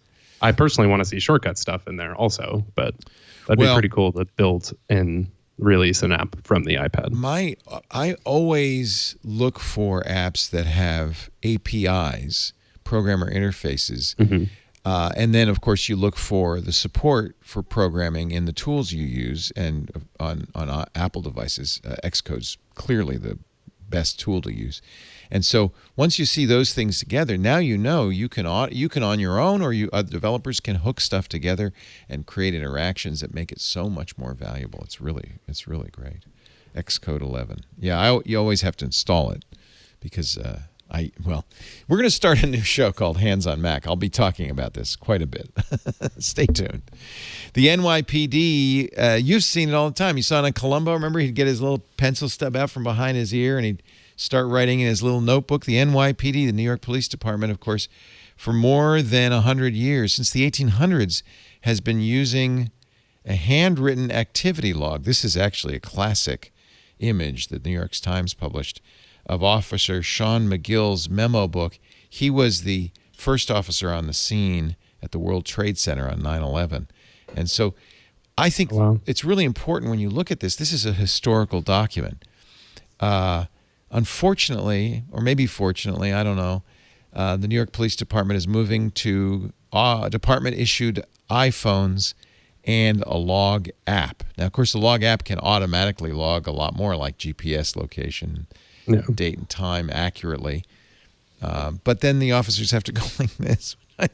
I personally want to see shortcut stuff in there also, but that'd be pretty cool to build and release an app from the iPad.
I always look for apps that have APIs, programmer interfaces. And then, of course, you look for the support for programming in the tools you use. And on Apple devices, Xcode's clearly the best tool to use. And so once you see those things together, now you can on your own, or developers can hook stuff together and create interactions that make it so much more valuable. It's really great. Xcode 11. Yeah, you always have to install it because we're going to start a new show called Hands on Mac. I'll be talking about this quite a bit. Stay tuned. The NYPD, you've seen it all the time. You saw it on Columbo. Remember, he'd get his little pencil stub out from behind his ear and he'd start writing in his little notebook. The NYPD, the New York Police Department, of course, for more than 100 years, since the 1800s, has been using a handwritten activity log. This is actually a classic image that the New York Times published of Officer Sean McGill's memo book. He was the first officer on the scene at the World Trade Center on 9/11. And so I think it's really important when you look at this. This is a historical document. Unfortunately, or maybe fortunately, I don't know, the New York Police Department is moving to department-issued iPhones and a log app. Now, of course, the log app can automatically log a lot more, like GPS location, date and time accurately. But then the officers have to go like this. I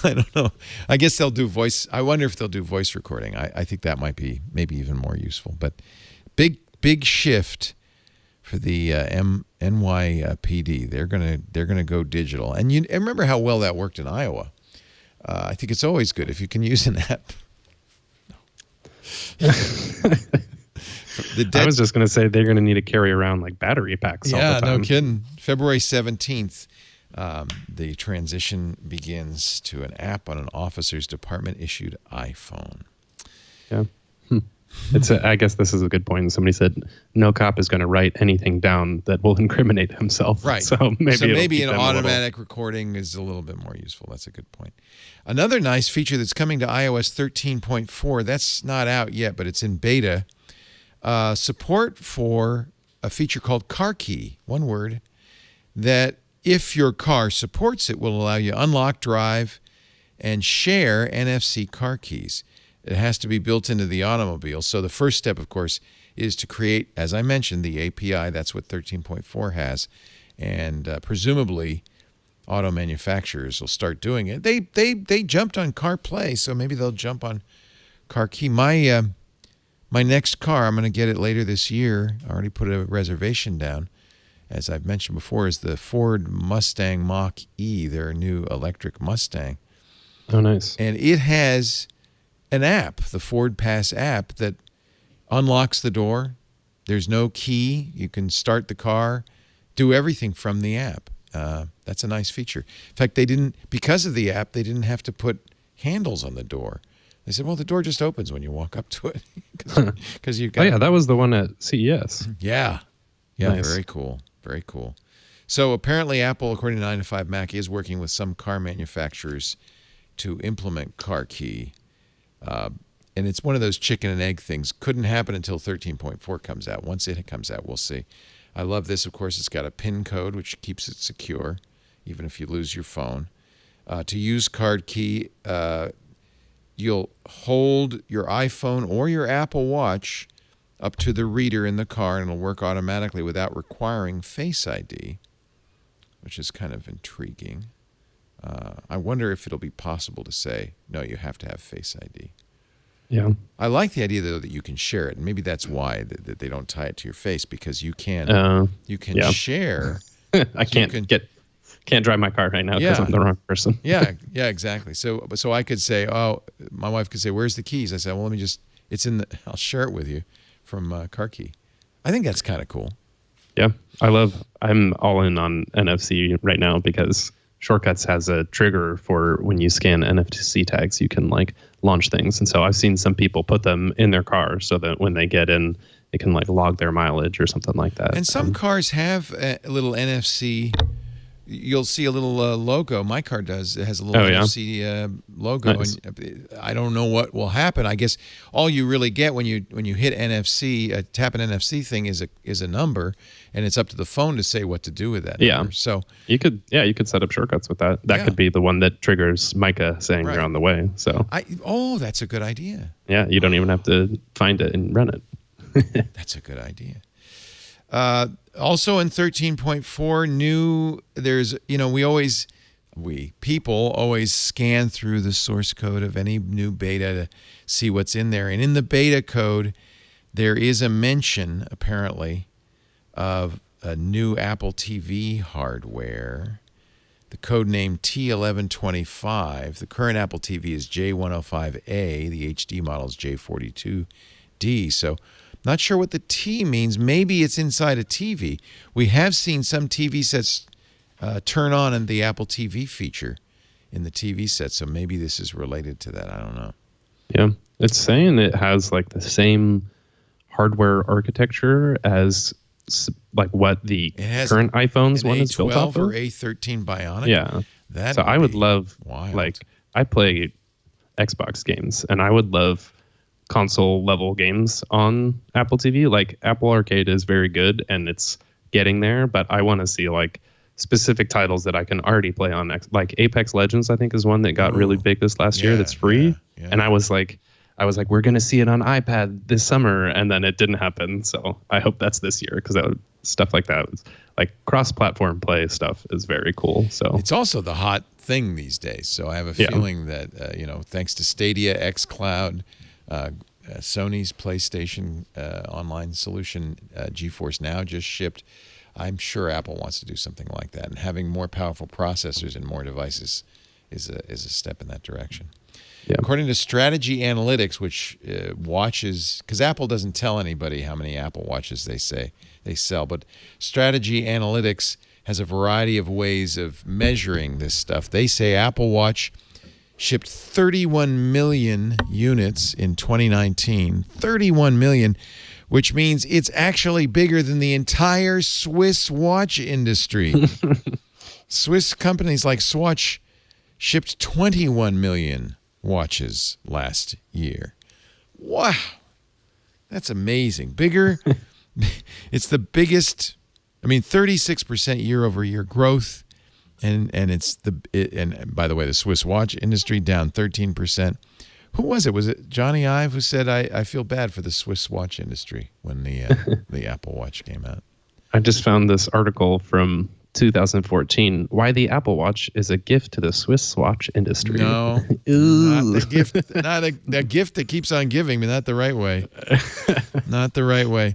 don't know. I guess they'll do voice. I wonder if they'll do voice recording. I think that might be maybe even more useful. But big shift for the NYPD. They're gonna go digital. And you remember how well that worked in Iowa. I think it's always good if you can use an app.
I was just going to say they're going to need to carry around like battery packs all the time.
Yeah, no kidding. February 17th, the transition begins to an app on an officer's department-issued iPhone.
Yeah. I guess this is a good point. Somebody said no cop is going to write anything down that will incriminate himself.
Right.
So maybe
an automatic recording is a little bit more useful. That's a good point. Another nice feature that's coming to iOS 13.4, that's not out yet, but it's in beta. Support for a feature called Car Key, one word, that if your car supports it, will allow you to unlock, drive, and share NFC car keys. It has to be built into the automobile. So the first step, of course, is to create, as I mentioned, the API. That's what 13.4 has. And presumably, auto manufacturers will start doing it. They jumped on CarPlay, so maybe they'll jump on Car Key. My next car, I'm going to get it later this year. I already put a reservation down. As I've mentioned before, is the Ford Mustang Mach-E, their new electric Mustang.
Oh, nice.
And it has an app, the Ford Pass app, that unlocks the door. There's no key. You can start the car, do everything from the app. That's a nice feature. In fact, because of the app, they didn't have to put handles on the door. They said, well, the door just opens when you walk up to it. Because you've got.
Oh, yeah, that was the one at CES.
Yeah.
Nice.
Very cool. Very cool. So apparently Apple, according to 9to5Mac, is working with some car manufacturers to implement Car Key. And it's one of those chicken and egg things. Couldn't happen until 13.4 comes out. Once it comes out, we'll see. I love this. Of course, it's got a PIN code, which keeps it secure, even if you lose your phone. To use card key, you'll hold your iPhone or your Apple Watch up to the reader in the car, and it'll work automatically without requiring Face ID, which is kind of intriguing. I wonder if it'll be possible to say, no, you have to have Face ID.
Yeah.
I like the idea, though, that you can share it, and maybe that's why that they don't tie it to your face, because you can share.
I can't drive my car right now because I'm the wrong person.
yeah, exactly. So I could say, oh, my wife could say, where's the keys? I said, well, I'll share it with you from Car Key. I think that's kind of cool.
Yeah, I'm all in on NFC right now because Shortcuts has a trigger for when you scan NFC tags, you can like launch things. And so I've seen some people put them in their car so that when they get in, they can like log their mileage or something like that.
And some cars have a little NFC. You'll see a little logo. My car does. It has a little NFC logo.
Nice.
And I don't know what will happen. I guess all you really get when you hit NFC, tap an NFC thing is a number, and it's up to the phone to say what to do with that number. So
you could set up Shortcuts with that. That could be the one that triggers Micah saying you're on the way. So
that's a good idea.
Yeah, you don't even have to find it and run it.
That's a good idea. Also in 13.4 people always scan through the source code of any new beta to see what's in there. And in the beta code, there is a mention, apparently, of a new Apple TV hardware. The code name T1125. The current Apple TV is J105A. The HD model is J42D. So not sure what the T means. Maybe it's inside a TV. We have seen some TV sets turn on in the Apple TV feature in the TV set, so maybe this is related to that. I don't know.
Yeah, it's saying it has like the same hardware architecture as like what the current iPhone's one is built off of.
A12 or A13 Bionic.
Yeah, so I would love
wild.
Like I play Xbox games, and I would love console level games on Apple TV. Like Apple Arcade is very good and it's getting there, but I want to see like specific titles that I can already play on like Apex Legends, I think is one that got really big this last year that's free.
Yeah.
And I was like, we're going to see it on iPad this summer, and then it didn't happen. So I hope that's this year, because stuff like that, like cross-platform play stuff is very cool. So
it's also the hot thing these days. So I have a feeling that, thanks to Stadia, xCloud, Sony's PlayStation online solution, GeForce Now just shipped. I'm sure Apple wants to do something like that, and having more powerful processors and more devices is a step in that direction. Yeah. According to Strategy Analytics, which watches, because Apple doesn't tell anybody how many Apple Watches they say they sell, but Strategy Analytics has a variety of ways of measuring this stuff. They say Apple Watch shipped 31 million units in 2019. 31 million, which means it's actually bigger than the entire Swiss watch industry. Swiss companies like Swatch shipped 21 million watches last year. Wow. That's amazing. Bigger. It's the biggest, 36% year over year growth. And and by the way, the Swiss watch industry down 13%. Who was it? Was it Johnny Ive who said, I feel bad for the Swiss watch industry when the Apple Watch came out?
I just found this article from 2014, why the Apple Watch is a gift to the Swiss watch industry.
No, not the gift, not the gift that keeps on giving, but not the right way. Not the right way.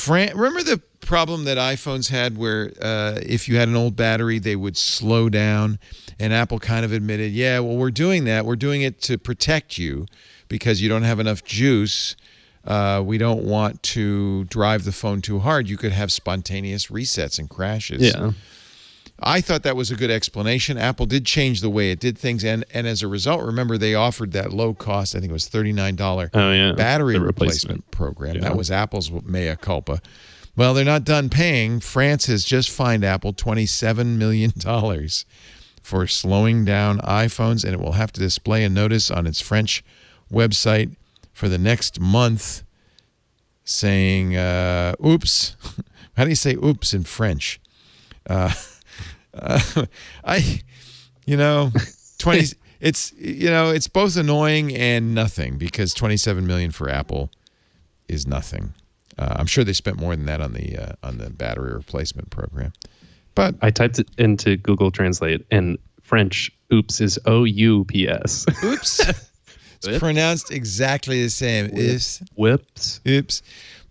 Remember the problem that iPhones had where if you had an old battery, they would slow down, and Apple kind of admitted, yeah, well, we're doing that. We're doing it to protect you because you don't have enough juice. We don't want to drive the phone too hard. You could have spontaneous resets and crashes.
Yeah.
I thought that was a good explanation. Apple did change the way it did things, and as a result, remember, they offered that low cost, I think it was $39 battery replacement program. Yeah. That was Apple's mea culpa. Well, they're not done paying. France has just fined Apple $27 million for slowing down iPhones, and it will have to display a notice on its French website for the next month saying, oops. How do you say oops in French? $27 It's both annoying and nothing, because 27 million for Apple is nothing. I'm sure they spent more than that on the battery replacement program. But
I typed it into Google Translate, and French "oops" is O-U-P-S.
Oops. It's pronounced exactly the same.
Whips.
Oops.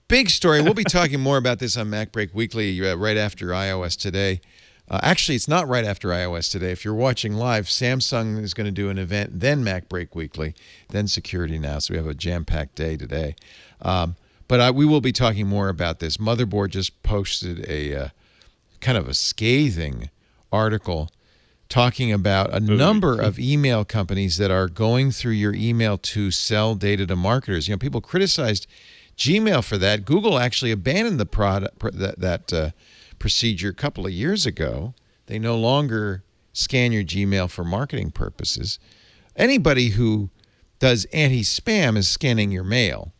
Big story. We'll be talking more about this on MacBreak Weekly right after iOS Today. Actually, it's not right after iOS Today. If you're watching live, Samsung is going to do an event, then MacBreak Weekly, then Security Now. So we have a jam-packed day today. But we will be talking more about this. Motherboard just posted a kind of a scathing article talking about a number of email companies that are going through your email to sell data to marketers. People criticized Gmail for that. Google actually abandoned that procedure a couple of years ago. They no longer scan your Gmail for marketing purposes. Anybody who does anti-spam is scanning your mail.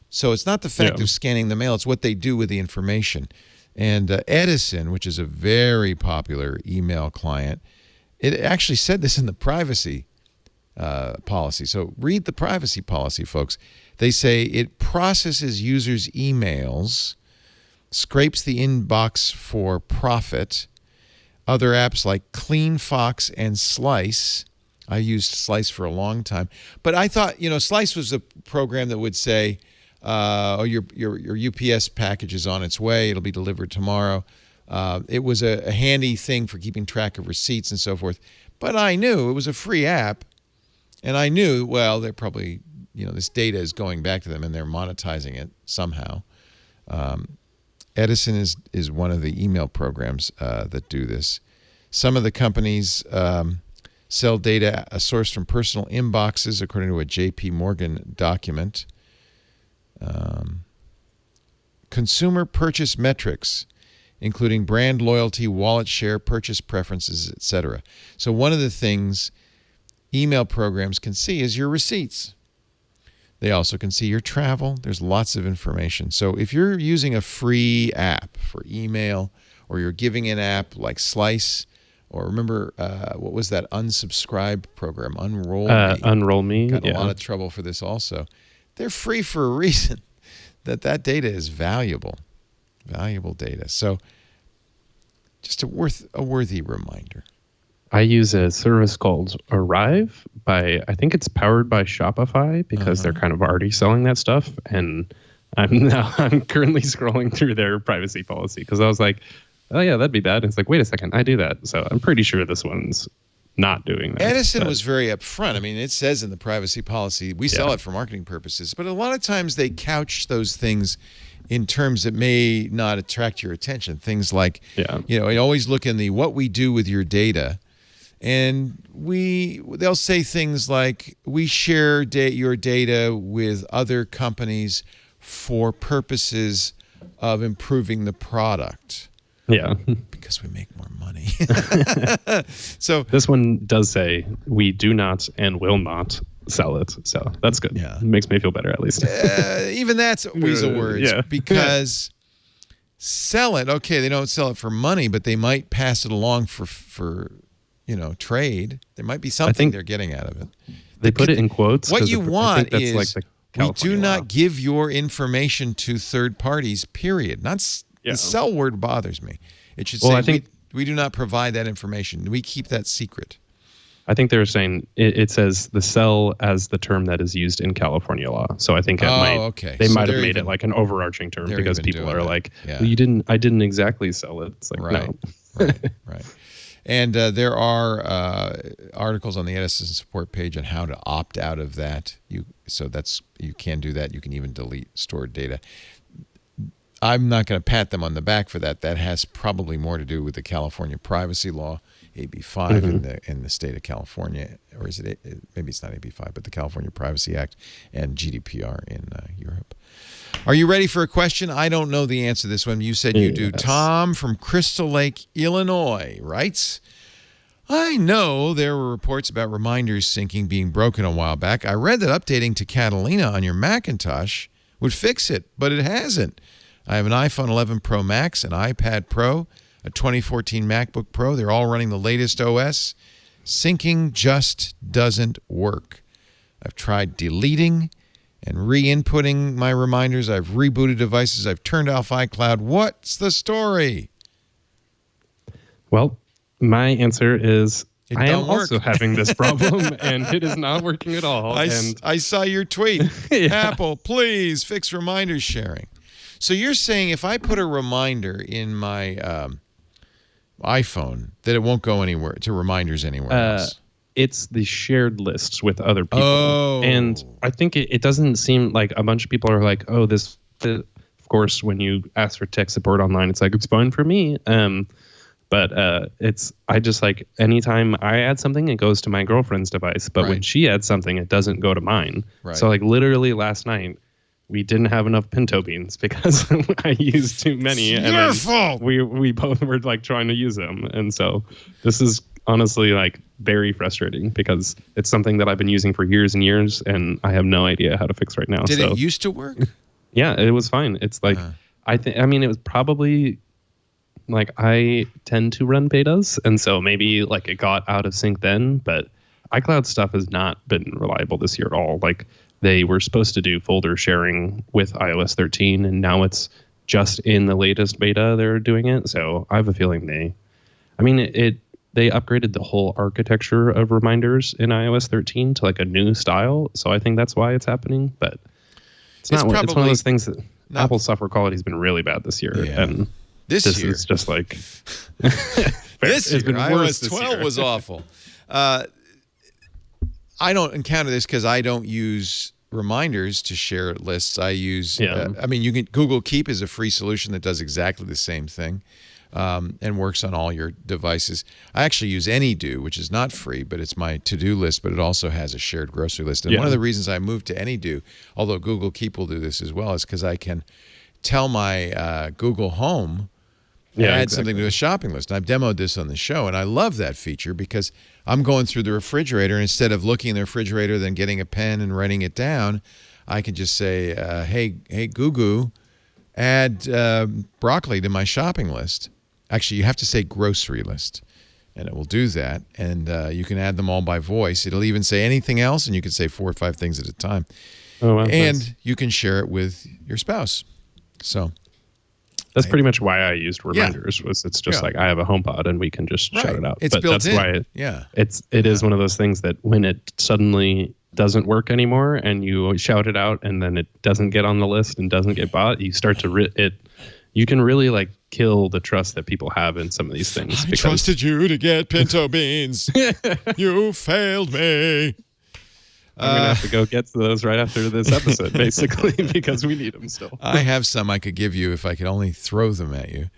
So it's not the fact of scanning the mail, it's what they do with the information. And Edison, which is a very popular email client, it actually said this in the privacy policy. So read the privacy policy, folks. They say it processes users' emails, scrapes the inbox for profit. Other apps like CleanFox and Slice. I used Slice for a long time. But I thought, Slice was a program that would say, your UPS package is on its way. It'll be delivered tomorrow. It was a handy thing for keeping track of receipts and so forth. But I knew it was a free app. And I knew, well, they're probably, this data is going back to them and they're monetizing it somehow. Edison is one of the email programs that do this. Some of the companies sell data sourced from personal inboxes, according to a J.P. Morgan document. Consumer purchase metrics, including brand loyalty, wallet share, purchase preferences, etc. So one of the things email programs can see is your receipts. They also can see your travel. There's lots of information. So if you're using a free app for email, or you're giving an app like Slice, or remember, what was that unsubscribe program? Unroll Me.
Unroll Me.
Got in a lot of trouble for this also. They're free for a reason. That data is valuable data. So just a worthy reminder.
I use a service called Arrive I think it's powered by Shopify, because they're kind of already selling that stuff. And I'm currently scrolling through their privacy policy, because I was like, oh yeah, that'd be bad. And it's like, wait a second, I do that. So I'm pretty sure this one's not doing that.
Edison was very upfront. I mean, it says in the privacy policy, we sell it for marketing purposes, but a lot of times they couch those things in terms that may not attract your attention. Things like, I always look in the what we do with your data, and they'll say things like, we share your data with other companies for purposes of improving the product.
Yeah.
Because we make more money. So
this one does say we do not and will not sell it. So that's good. Yeah. It makes me feel better, at least.
Even that's weasel words. Because sell it. Okay, they don't sell it for money, but they might pass it along for trade. There might be something they're getting out of it.
They put it in quotes.
What you want is,
like
we do not give your information to third parties, period. The sell word bothers me. It should say, we do not provide that information. We keep that secret.
I think they were saying it says the sell as the term that is used in California law. So I think they might have made it like an overarching term, because people are like, well, I didn't exactly sell it. It's like, no.
Right. And there are articles on the Edison support page on how to opt out of that. You can do that. You can even delete stored data. I'm not going to pat them on the back for that. That has probably more to do with the California privacy law, AB 5 in the state of California, or is it? Maybe it's not AB 5, but the California Privacy Act and GDPR in Europe. Are you ready for a question? I don't know the answer to this one. You said you do. Tom from Crystal Lake, Illinois, writes, I know there were reports about reminders syncing being broken a while back. I read that updating to Catalina on your Macintosh would fix it, but it hasn't. I have an iPhone 11 Pro Max, an iPad Pro, a 2014 MacBook Pro. They're all running the latest OS. Syncing just doesn't work. I've tried deleting and re-inputting my reminders. I've rebooted devices. I've turned off iCloud. What's the story?
Well, my answer is I am
don't work.
also having this problem, and it is not working at all.
I saw your tweet.
Yeah.
Apple, please fix reminder sharing. So you're saying if I put a reminder in my iPhone that it won't go anywhere to reminders anywhere else?
It's the shared lists with other people.
Oh.
And I think it doesn't seem like a bunch of people are like, oh, this, of course, when you ask for tech support online, it's like, it's fine for me. But I just like anytime I add something, it goes to my girlfriend's device. But when she adds something, it doesn't go to mine.
Right.
So like literally last night, we didn't have enough pinto beans because I used too many.
It's
and
your fault.
We both were like trying to use them. And so this is honestly like very frustrating because it's something that I've been using for years and years and I have no idea how to fix right now.
Did it used to work?
Yeah, it was fine. It's like, I mean, it was probably like I tend to run betas. And so maybe like it got out of sync then, but iCloud stuff has not been reliable this year at all. Like they were supposed to do folder sharing with iOS 13 and now it's just in the latest beta they're doing it. So I have a feeling they upgraded the whole architecture of reminders in iOS 13 to like a new style. So I think that's why it's happening, but it's one of those things that Apple's software quality has been really bad this year.
Yeah.
And
this year
is just like
this year,
been worse
iOS
this
12
year.
was awful. I don't encounter this because I don't use reminders to share lists. I use, Google Keep is a free solution that does exactly the same thing and works on all your devices. I actually use AnyDo, which is not free, but it's my to-do list, but it also has a shared grocery list. And one of the reasons I moved to AnyDo, although Google Keep will do this as well, is because I can tell my Google Home add something to a shopping list. And I've demoed this on the show, and I love that feature because I'm going through the refrigerator. And instead of looking in the refrigerator, then getting a pen and writing it down, I can just say, hey, Google, add broccoli to my shopping list. Actually, you have to say grocery list, and it will do that. And you can add them all by voice. It'll even say anything else, and you can say 4 or 5 things at a time.
Oh, wow,
and
nice.
You can share it with your spouse. So
that's pretty much why I used reminders. Was it's just like I have a HomePod and we can just shout it out.
It's
but
built
that's
in.
Why it is one of those things that when it suddenly doesn't work anymore and you shout it out and then it doesn't get on the list and doesn't get bought, you start to you can really like kill the trust that people have in some of these things.
I trusted you to get pinto beans. You failed me.
I'm going to have to go get those right after this episode, basically, because we need them still.
I have some I could give you if I could only throw them at you.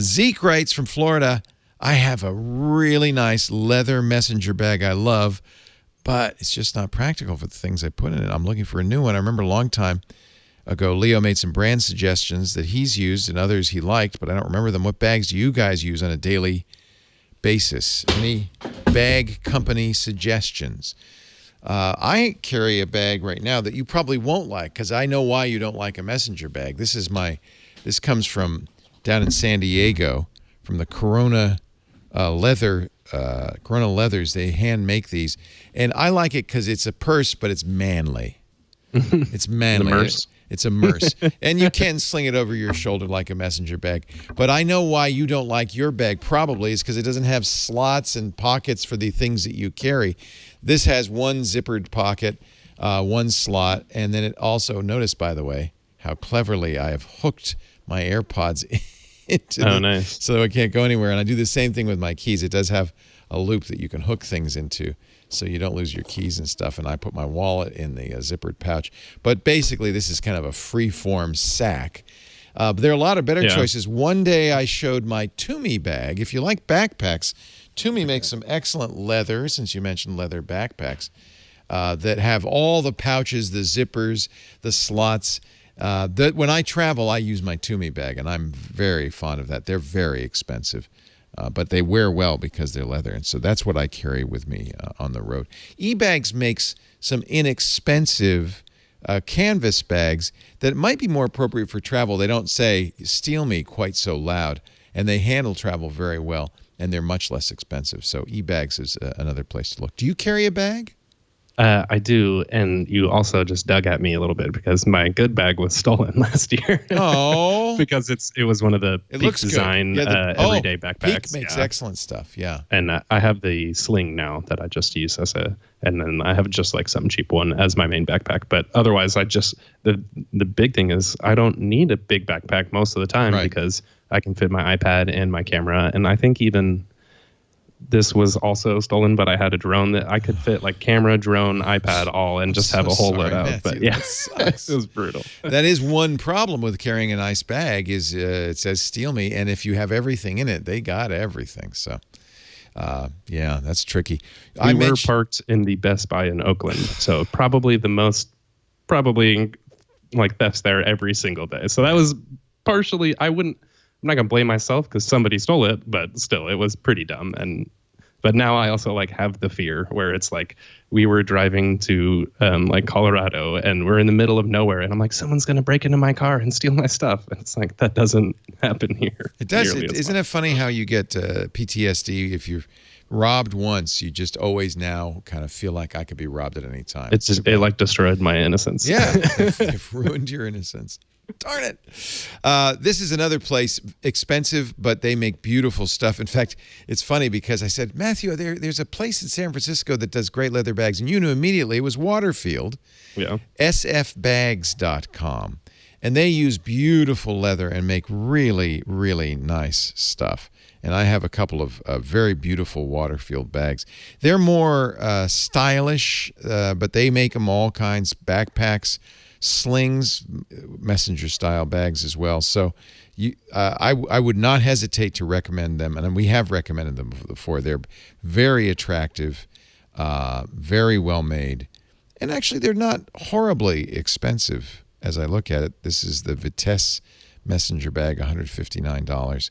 Zeke writes from Florida, I have a really nice leather messenger bag I love, but it's just not practical for the things I put in it. I'm looking for a new one. I remember a long time ago, Leo made some brand suggestions that he's used and others he liked, but I don't remember them. What bags do you guys use on a daily basis? Any bag company suggestions? I carry a bag right now that you probably won't like because I know why you don't like a messenger bag. This comes from down in San Diego from the Corona Leathers. They hand make these, and I like it because it's a purse, but it's manly. It's manly. It's a merce. And you can sling it over your shoulder like a messenger bag. But I know why you don't like your bag probably is because it doesn't have slots and pockets for the things that you carry. This has one zippered pocket, one slot, and then it also, notice by the way, how cleverly I have hooked my AirPods into
nice.
So it can't go anywhere. And I do the same thing with my keys. It does have a loop that you can hook things into so you don't lose your keys and stuff. And I put my wallet in the zippered pouch. But basically, this is kind of a free-form sack. But there are a lot of better choices. One day I showed my Toomey bag. If you like backpacks, Toomey makes some excellent leather, since you mentioned leather backpacks, that have all the pouches, the zippers, the slots. When I travel, I use my Toomey bag, and I'm very fond of that. They're very expensive. But they wear well because they're leather. And so that's what I carry with me on the road. eBags makes some inexpensive canvas bags that might be more appropriate for travel. They don't say, steal me quite so loud, and they handle travel very well. and they're much less expensive. So eBags is another place to look. Do you carry a bag?
I do, and you also just dug at me a little bit because my good bag was stolen last year.
Oh,
because it was one of the Peak Design everyday backpacks.
Peak makes excellent stuff. Yeah,
and I have the sling now that I just use and then I have just like some cheap one as my main backpack. But otherwise, the big thing is I don't need a big backpack most of the time because I can fit my iPad and my camera, and I think even. This was also stolen, but I had a drone that I could fit like camera, drone, iPad, all, and just have a whole load out. But yeah, it was brutal.
That is one problem with carrying a nice bag is it says steal me. And if you have everything in it, they got everything. So, yeah, that's tricky.
We were parked in the Best Buy in Oakland. So probably like thefts there every single day. So that was partially, I'm not going to blame myself because somebody stole it, but still, it was pretty dumb. But now I also like have the fear where it's like we were driving to like Colorado and we're in the middle of nowhere and I'm like, someone's going to break into my car and steal my stuff. And it's like, that doesn't happen here.
It does. Isn't it funny how you get PTSD if you're robbed once, you just always now kind of feel like I could be robbed at any time.
It like destroyed my innocence.
Yeah, they've ruined your innocence. Darn it. This is another place, expensive, but they make beautiful stuff. In fact, it's funny because I said, Matthew, there's a place in San Francisco that does great leather bags. And you knew immediately it was Waterfield.
Yeah.
sfbags.com. And they use beautiful leather and make really, really nice stuff. And I have a couple of very beautiful Waterfield bags. They're more stylish, but they make them all kinds, backpacks, slings, messenger style bags as well. So I would not hesitate to recommend them, and we have recommended them before. They're very attractive, very well made, and actually they're not horribly expensive as I look at it. This is the Vitesse messenger bag, $159.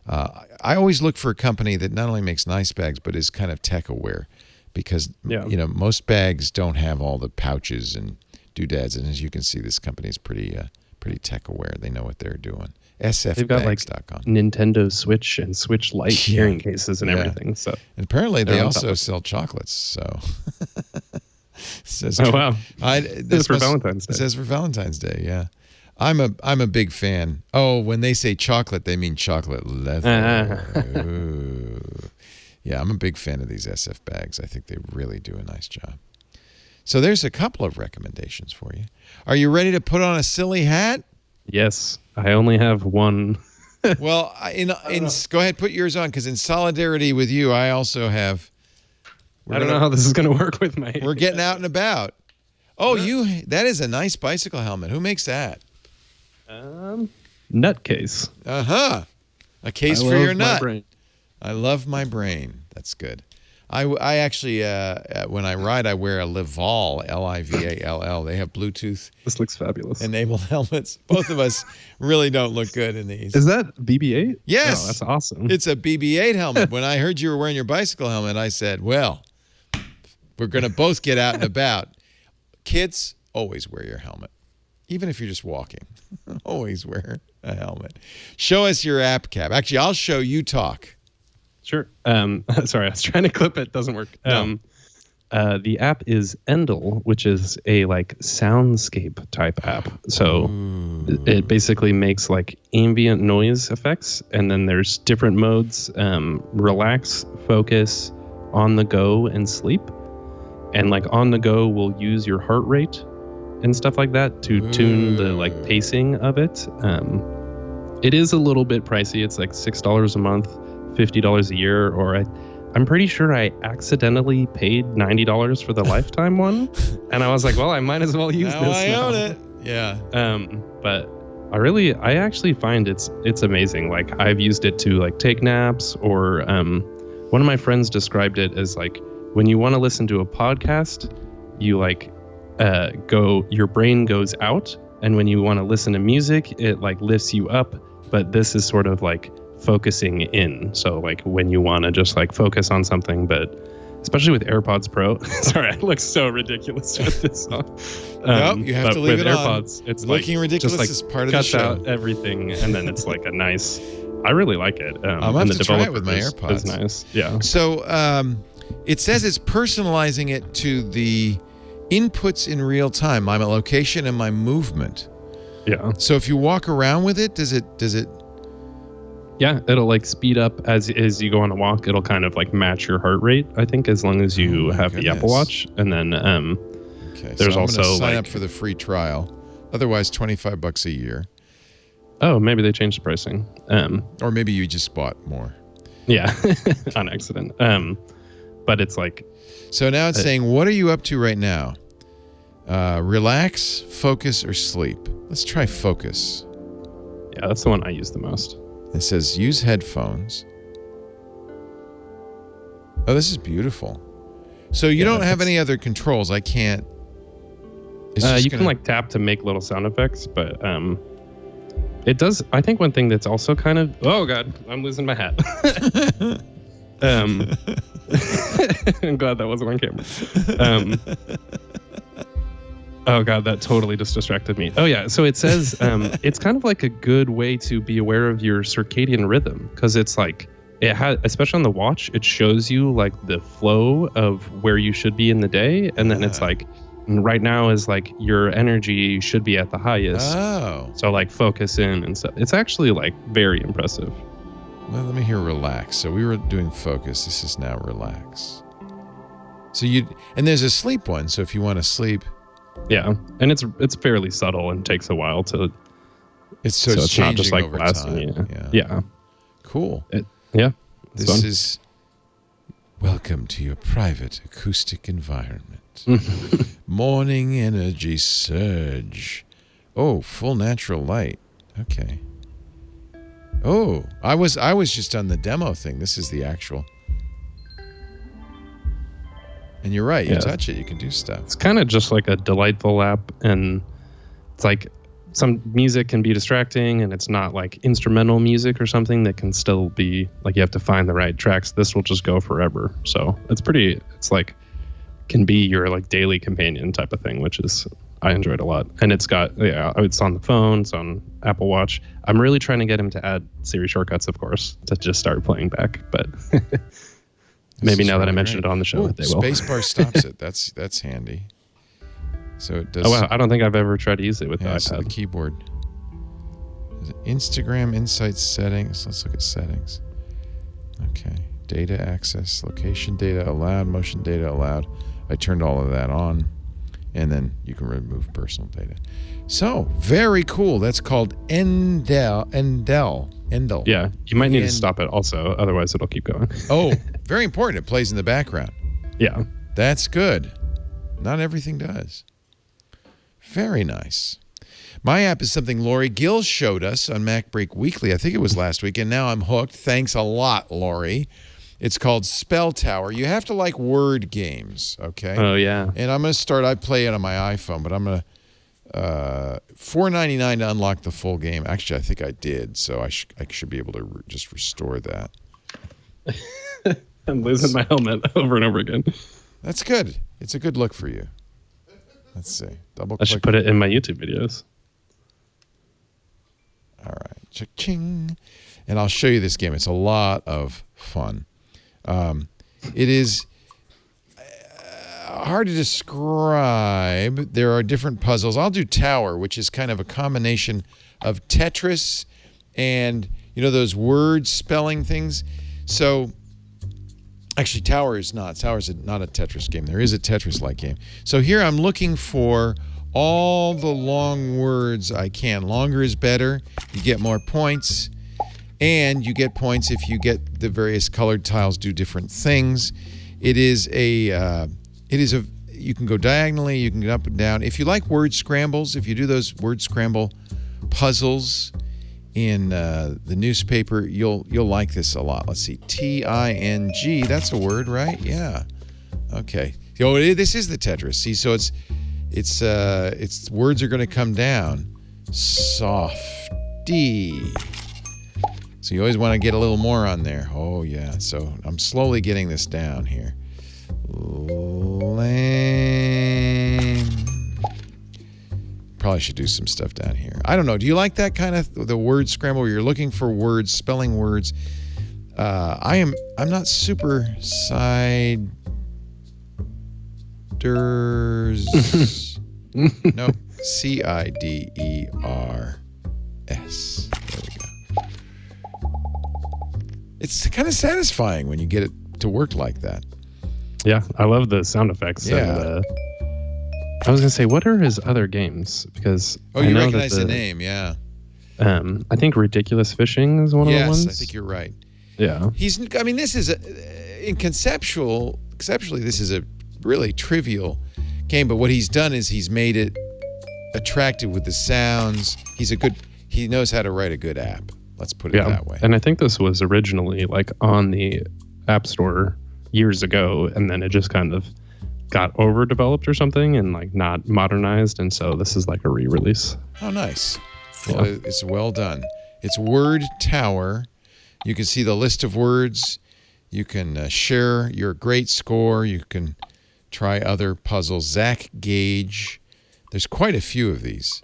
I always look for a company that not only makes nice bags but is kind of tech aware, because most bags don't have all the pouches and doodads, and as you can see, this company is pretty tech aware. They know what they're doing. sfbags.com.
They've got like Nintendo Switch and Switch Lite carrying cases and everything. So,
and apparently they also sell chocolates. So,
wow!
This
for Valentine's Day.
It says for Valentine's Day. Yeah, I'm a big fan. Oh, when they say chocolate, they mean chocolate leather. Yeah, I'm a big fan of these SF bags. I think they really do a nice job. So there's a couple of recommendations for you. Are you ready to put on a silly hat?
Yes, I only have one.
Well, go ahead, put yours on, because in solidarity with you, I also have.
I don't know how this is going to work with my.
We're getting out and about. Oh, that is a nice bicycle helmet. Who makes that?
Nutcase.
A case for your nut. I love my brain. That's good. I actually, when I ride, I wear a Livall, Livall. They have Bluetooth.
This looks fabulous.
Enabled helmets. Both of us really don't look good in these.
Is that BB-8?
Yes.
Oh, that's awesome.
It's a BB-8 helmet. When I heard you were wearing your bicycle helmet, I said, well, we're going to both get out and about. Kids, always wear your helmet. Even if you're just walking, always wear a helmet. Show us your app cap. Actually, I'll show you talk.
Sure. Sorry, I was trying to clip it. Doesn't work.
No.
The app is Endel, which is a like soundscape type app. So it basically makes like ambient noise effects, and then there's different modes: relax, focus, on the go, and sleep. And like on the go, we'll use your heart rate and stuff like that to tune the like pacing of it. It is a little bit pricey. It's like $6 a month. $50 a year, or I'm pretty sure I accidentally paid $90 for the lifetime one, and I was like, well, I might as well use this now.
I own it. Yeah.
But I actually find it's amazing. Like I've used it to like take naps, or one of my friends described it as like when you want to listen to a podcast, you like your brain goes out, and when you want to listen to music, it like lifts you up. But this is sort of like focusing in. So like when you want to just like focus on something, but especially with AirPods Pro. Sorry, I look so ridiculous with this on.
Nope, you have to leave it
AirPods,
on.
It's
looking
like,
ridiculous
just, like,
is part of the show.
Cuts out everything, and then it's like a nice I really like it.
I'll have
and
to
the
try it with my
developer is
AirPods.
nice. Yeah.
So it says it's personalizing it to the inputs in real time, my location and my movement.
Yeah.
So if you walk around with it, does it?
Yeah, it'll like speed up as you go on a walk. It'll kind of like match your heart rate, I think, as long as you have the Apple Watch. And then
Okay,
there's
so I'm
also
gonna sign
like,
up for the free trial. Otherwise, $25 a year.
oh, maybe they changed the pricing.
Or maybe you just bought more.
Yeah, on accident. But it's like,
So now it's saying, what are you up to right now? Relax, focus, or sleep? Let's try focus.
yeah, that's the one I use the most.
It says use headphones. Oh, this is beautiful. So you don't have any other controls. I can't.
You can like tap to make little sound effects, but it does. I think one thing that's also kind of, oh God, I'm losing my hat. I'm glad that wasn't on camera. Oh God, that totally just distracted me. Oh yeah, so it says it's kind of like a good way to be aware of your circadian rhythm, because it's like it has, especially on the watch, it shows you like the flow of where you should be in the day, and then it's like right now is like your energy should be at the highest.
Oh.
So like focus in and stuff. It's actually like very impressive.
Well, let me hear relax. So we were doing focus. This is now relax. So and there's a sleep one. So if you want to sleep.
Yeah, and it's fairly subtle and takes a while to.
It's
it's not just like
over
blasting
time.
you. Yeah.
Cool.
This fun.
Is welcome to your private acoustic environment. Morning energy surge. Oh, full natural light. Okay. Oh, I was just on the demo thing. This is the actual. And you're right. You touch it, you can do stuff.
It's kind of just like a delightful app, and it's like some music can be distracting, and it's not like instrumental music or something that can still be like you have to find the right tracks. This will just go forever. So it's like can be your like daily companion type of thing, which is I enjoyed a lot. And it's on the phone, it's on Apple Watch. I'm really trying to get him to add Siri shortcuts, of course, to just start playing back, but. Maybe now that I mentioned it on the show, they will.
Spacebar stops it. That's handy. So it does.
Oh wow! I don't think I've ever tried to use it with the iPad.
So the keyboard. Is it Instagram Insights settings. Let's look at settings. Okay, data access, location data allowed, motion data allowed. I turned all of that on, and then you can remove personal data. So very cool. That's called Endel.
Yeah, you might need to stop it also, otherwise it'll keep going.
Oh, very important. It plays in the background.
Yeah.
That's good. Not everything does. Very nice. My app is something Lori Gill showed us on MacBreak Weekly. I think it was last week, and now I'm hooked. Thanks a lot, Lori. It's called SpellTower. You have to like word games, okay?
Oh, yeah.
And I'm going to start. I play it on my iPhone, but I'm going to $4.99 to unlock the full game. Actually, I think I did, so I should be able to just restore that.
I'm losing my helmet over and over again.
That's good. It's a good look for you. Let's see. Double
I
click.
should put it in my YouTube videos.
All right. Cha-ching. And I'll show you this game. It's a lot of fun. It is hard to describe. There are different puzzles. I'll do Tower, which is kind of a combination of Tetris and, those word spelling things. So, actually, Tower is not. Tower is not a Tetris game. There is a Tetris-like game. So here I'm looking for all the long words I can. Longer is better. You get more points. And you get points if you get the various colored tiles do different things. You can go diagonally, you can go up and down. If you like word scrambles, if you do those word scramble puzzles in the newspaper, you'll like this a lot. Let's see, T-I-N-G, that's a word, right? Yeah. Okay. This is the Tetris. See, so it's words are going to come down. Softy. So you always want to get a little more on there. Oh, yeah. So I'm slowly getting this down here. Lame. probably should do some stuff down here. I don't know. Do you like that kind of the word scramble where you're looking for words, spelling words? I'm not super siders. Nope. CIDERS. There we go. It's kind of satisfying when you get it to work like that.
Yeah, I love the sound effects.
Yeah.
And, I was gonna say, what are his other games? Because
you recognize the name, yeah.
I think Ridiculous Fishing is one of the ones.
Yes, I think you're right.
Yeah.
This is conceptually, this is a really trivial game, but what he's done is he's made it attractive with the sounds. He knows how to write a good app. Let's put it that way.
And I think this was originally like on the App Store years ago, and then it just kind of got overdeveloped or something and like not modernized, and so this is like a re-release.
Oh, nice. Well, it's well done. It's Word Tower. You can see the list of words. You can share your great score. You can try other puzzles. Zach Gage. There's quite a few of these.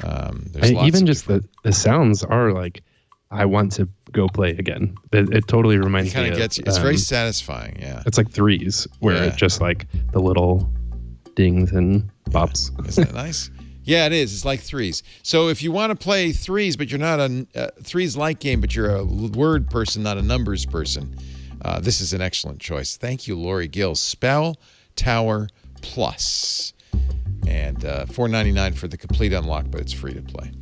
There's lots
even
of
just the sounds are like, I want to go play again. It totally reminds me of...
gets you. It's very satisfying, yeah.
It's like Threes, where it just like the little dings and bops.
Yeah. Isn't that nice? Yeah, it is. It's like Threes. So if you want to play Threes, but you're not a Threes-like game, but you're a word person, not a numbers person, this is an excellent choice. Thank you, Lori Gill. SpellTower Plus. And $4.99 for the complete unlock, but it's free to play.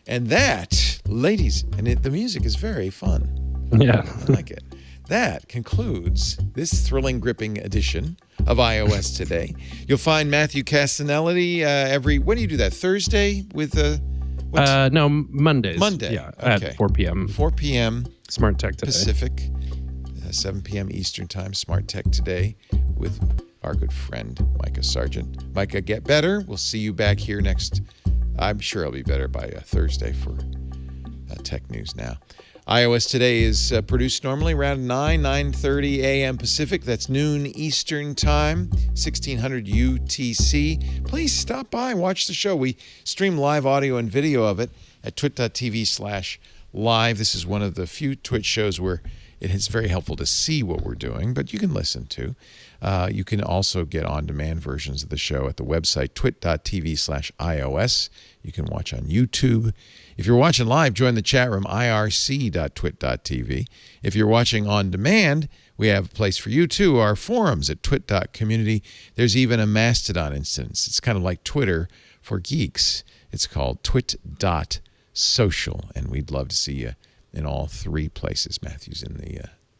And that, ladies, the music is very fun.
Yeah.
I like it. That concludes this thrilling, gripping edition of iOS Today. You'll find Matthew Cassinelli when do you do that? Thursday with
no, Mondays.
Monday.
Yeah,
okay.
at 4 p.m.
4 p.m.
Smart Tech Today.
Pacific, 7 p.m. Eastern Time, Smart Tech Today with our good friend Micah Sargent. Micah, get better. We'll see you back here next. I'm sure I'll be better by Thursday for Tech News Now. iOS Today is produced normally around 9:30 a.m. Pacific. That's noon Eastern Time, 1600 UTC. Please stop by and watch the show. We stream live audio and video of it at twit.tv/live. This is one of the few Twitch shows where it is very helpful to see what we're doing, but you can listen to. You can also get on-demand versions of the show at the website twit.tv/iOS. You can watch on YouTube. If you're watching live, join the chat room, irc.twit.tv. If you're watching on demand, we have a place for you too, our forums at twit.community. There's even a Mastodon instance. It's kind of like Twitter for geeks. It's called twit.social, and we'd love to see you in all three places. Matthew's in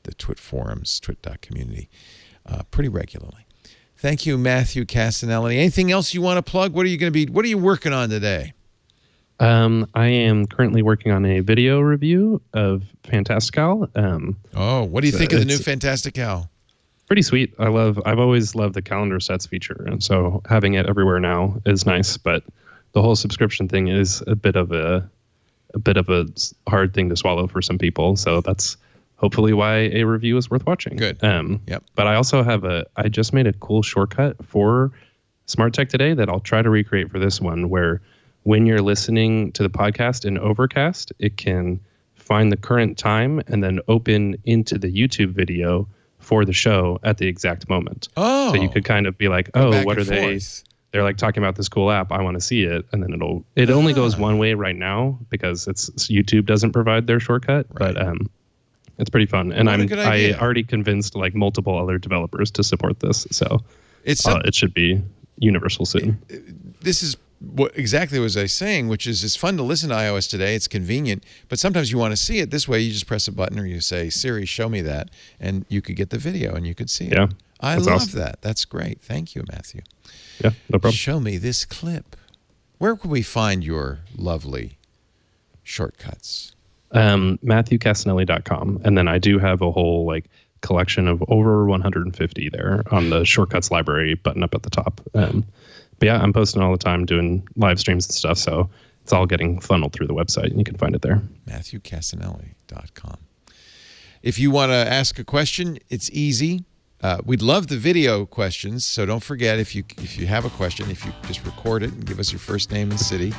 the Twit forums, twit.community, pretty regularly. Thank you, Matthew Cassinelli. Anything else you want to plug? What are you working on today?
I am currently working on a video review of Fantastical.
What do you think of the new Fantastical?
Pretty sweet. I've always loved the calendar sets feature, and so having it everywhere now is nice. But the whole subscription thing is a bit of a hard thing to swallow for some people. So that's hopefully why a review is worth watching.
Good.
Yep. But I also I just made a cool shortcut for Smart Tech Today that I'll try to recreate for this one, where when you're listening to the podcast in Overcast, it can find the current time and then open into the YouTube video for the show at the exact moment.
Oh.
So you could kind of be like, what are they? They're like talking about this cool app. I want to see it. And then it only goes one way right now because YouTube doesn't provide their shortcut, right. But it's pretty fun. And I already convinced like multiple other developers to support this. So it should be universal soon.
This is exactly what I was saying, which is it's fun to listen to iOS Today. It's convenient, but sometimes you want to see it this way. You just press a button or you say, Siri, show me that. And you could get the video and you could see it.
Yeah,
I love that. That's great. Thank you, Matthew.
Yeah, no problem.
Show me this clip. Where can we find your lovely shortcuts?
MatthewCassinelli.com. And then I do have a whole like collection of over 150 there on the shortcuts library button up at the top. But yeah, I'm posting all the time, doing live streams and stuff. So it's all getting funneled through the website, and you can find it there.
MatthewCassinelli.com. If you want to ask a question, it's easy. We'd love the video questions, so don't forget if you have a question, if you just record it and give us your first name and city.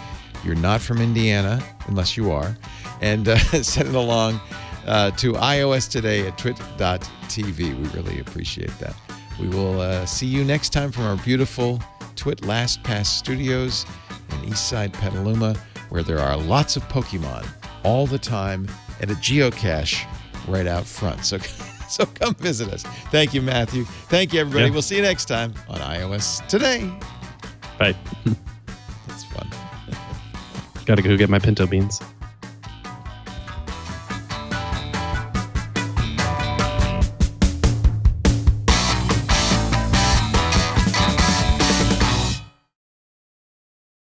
You're not from Indiana, unless you are, and send it along to iOS today at twit.tv. We really appreciate that. We will see you next time from our beautiful Twit LastPass studios in Eastside Petaluma, where there are lots of Pokemon all the time and a geocache right out front. So come visit us. Thank you, Matthew. Thank you, everybody.
Yeah.
We'll see you next time on iOS Today.
Bye.
That's fun.
Got to go get my pinto beans.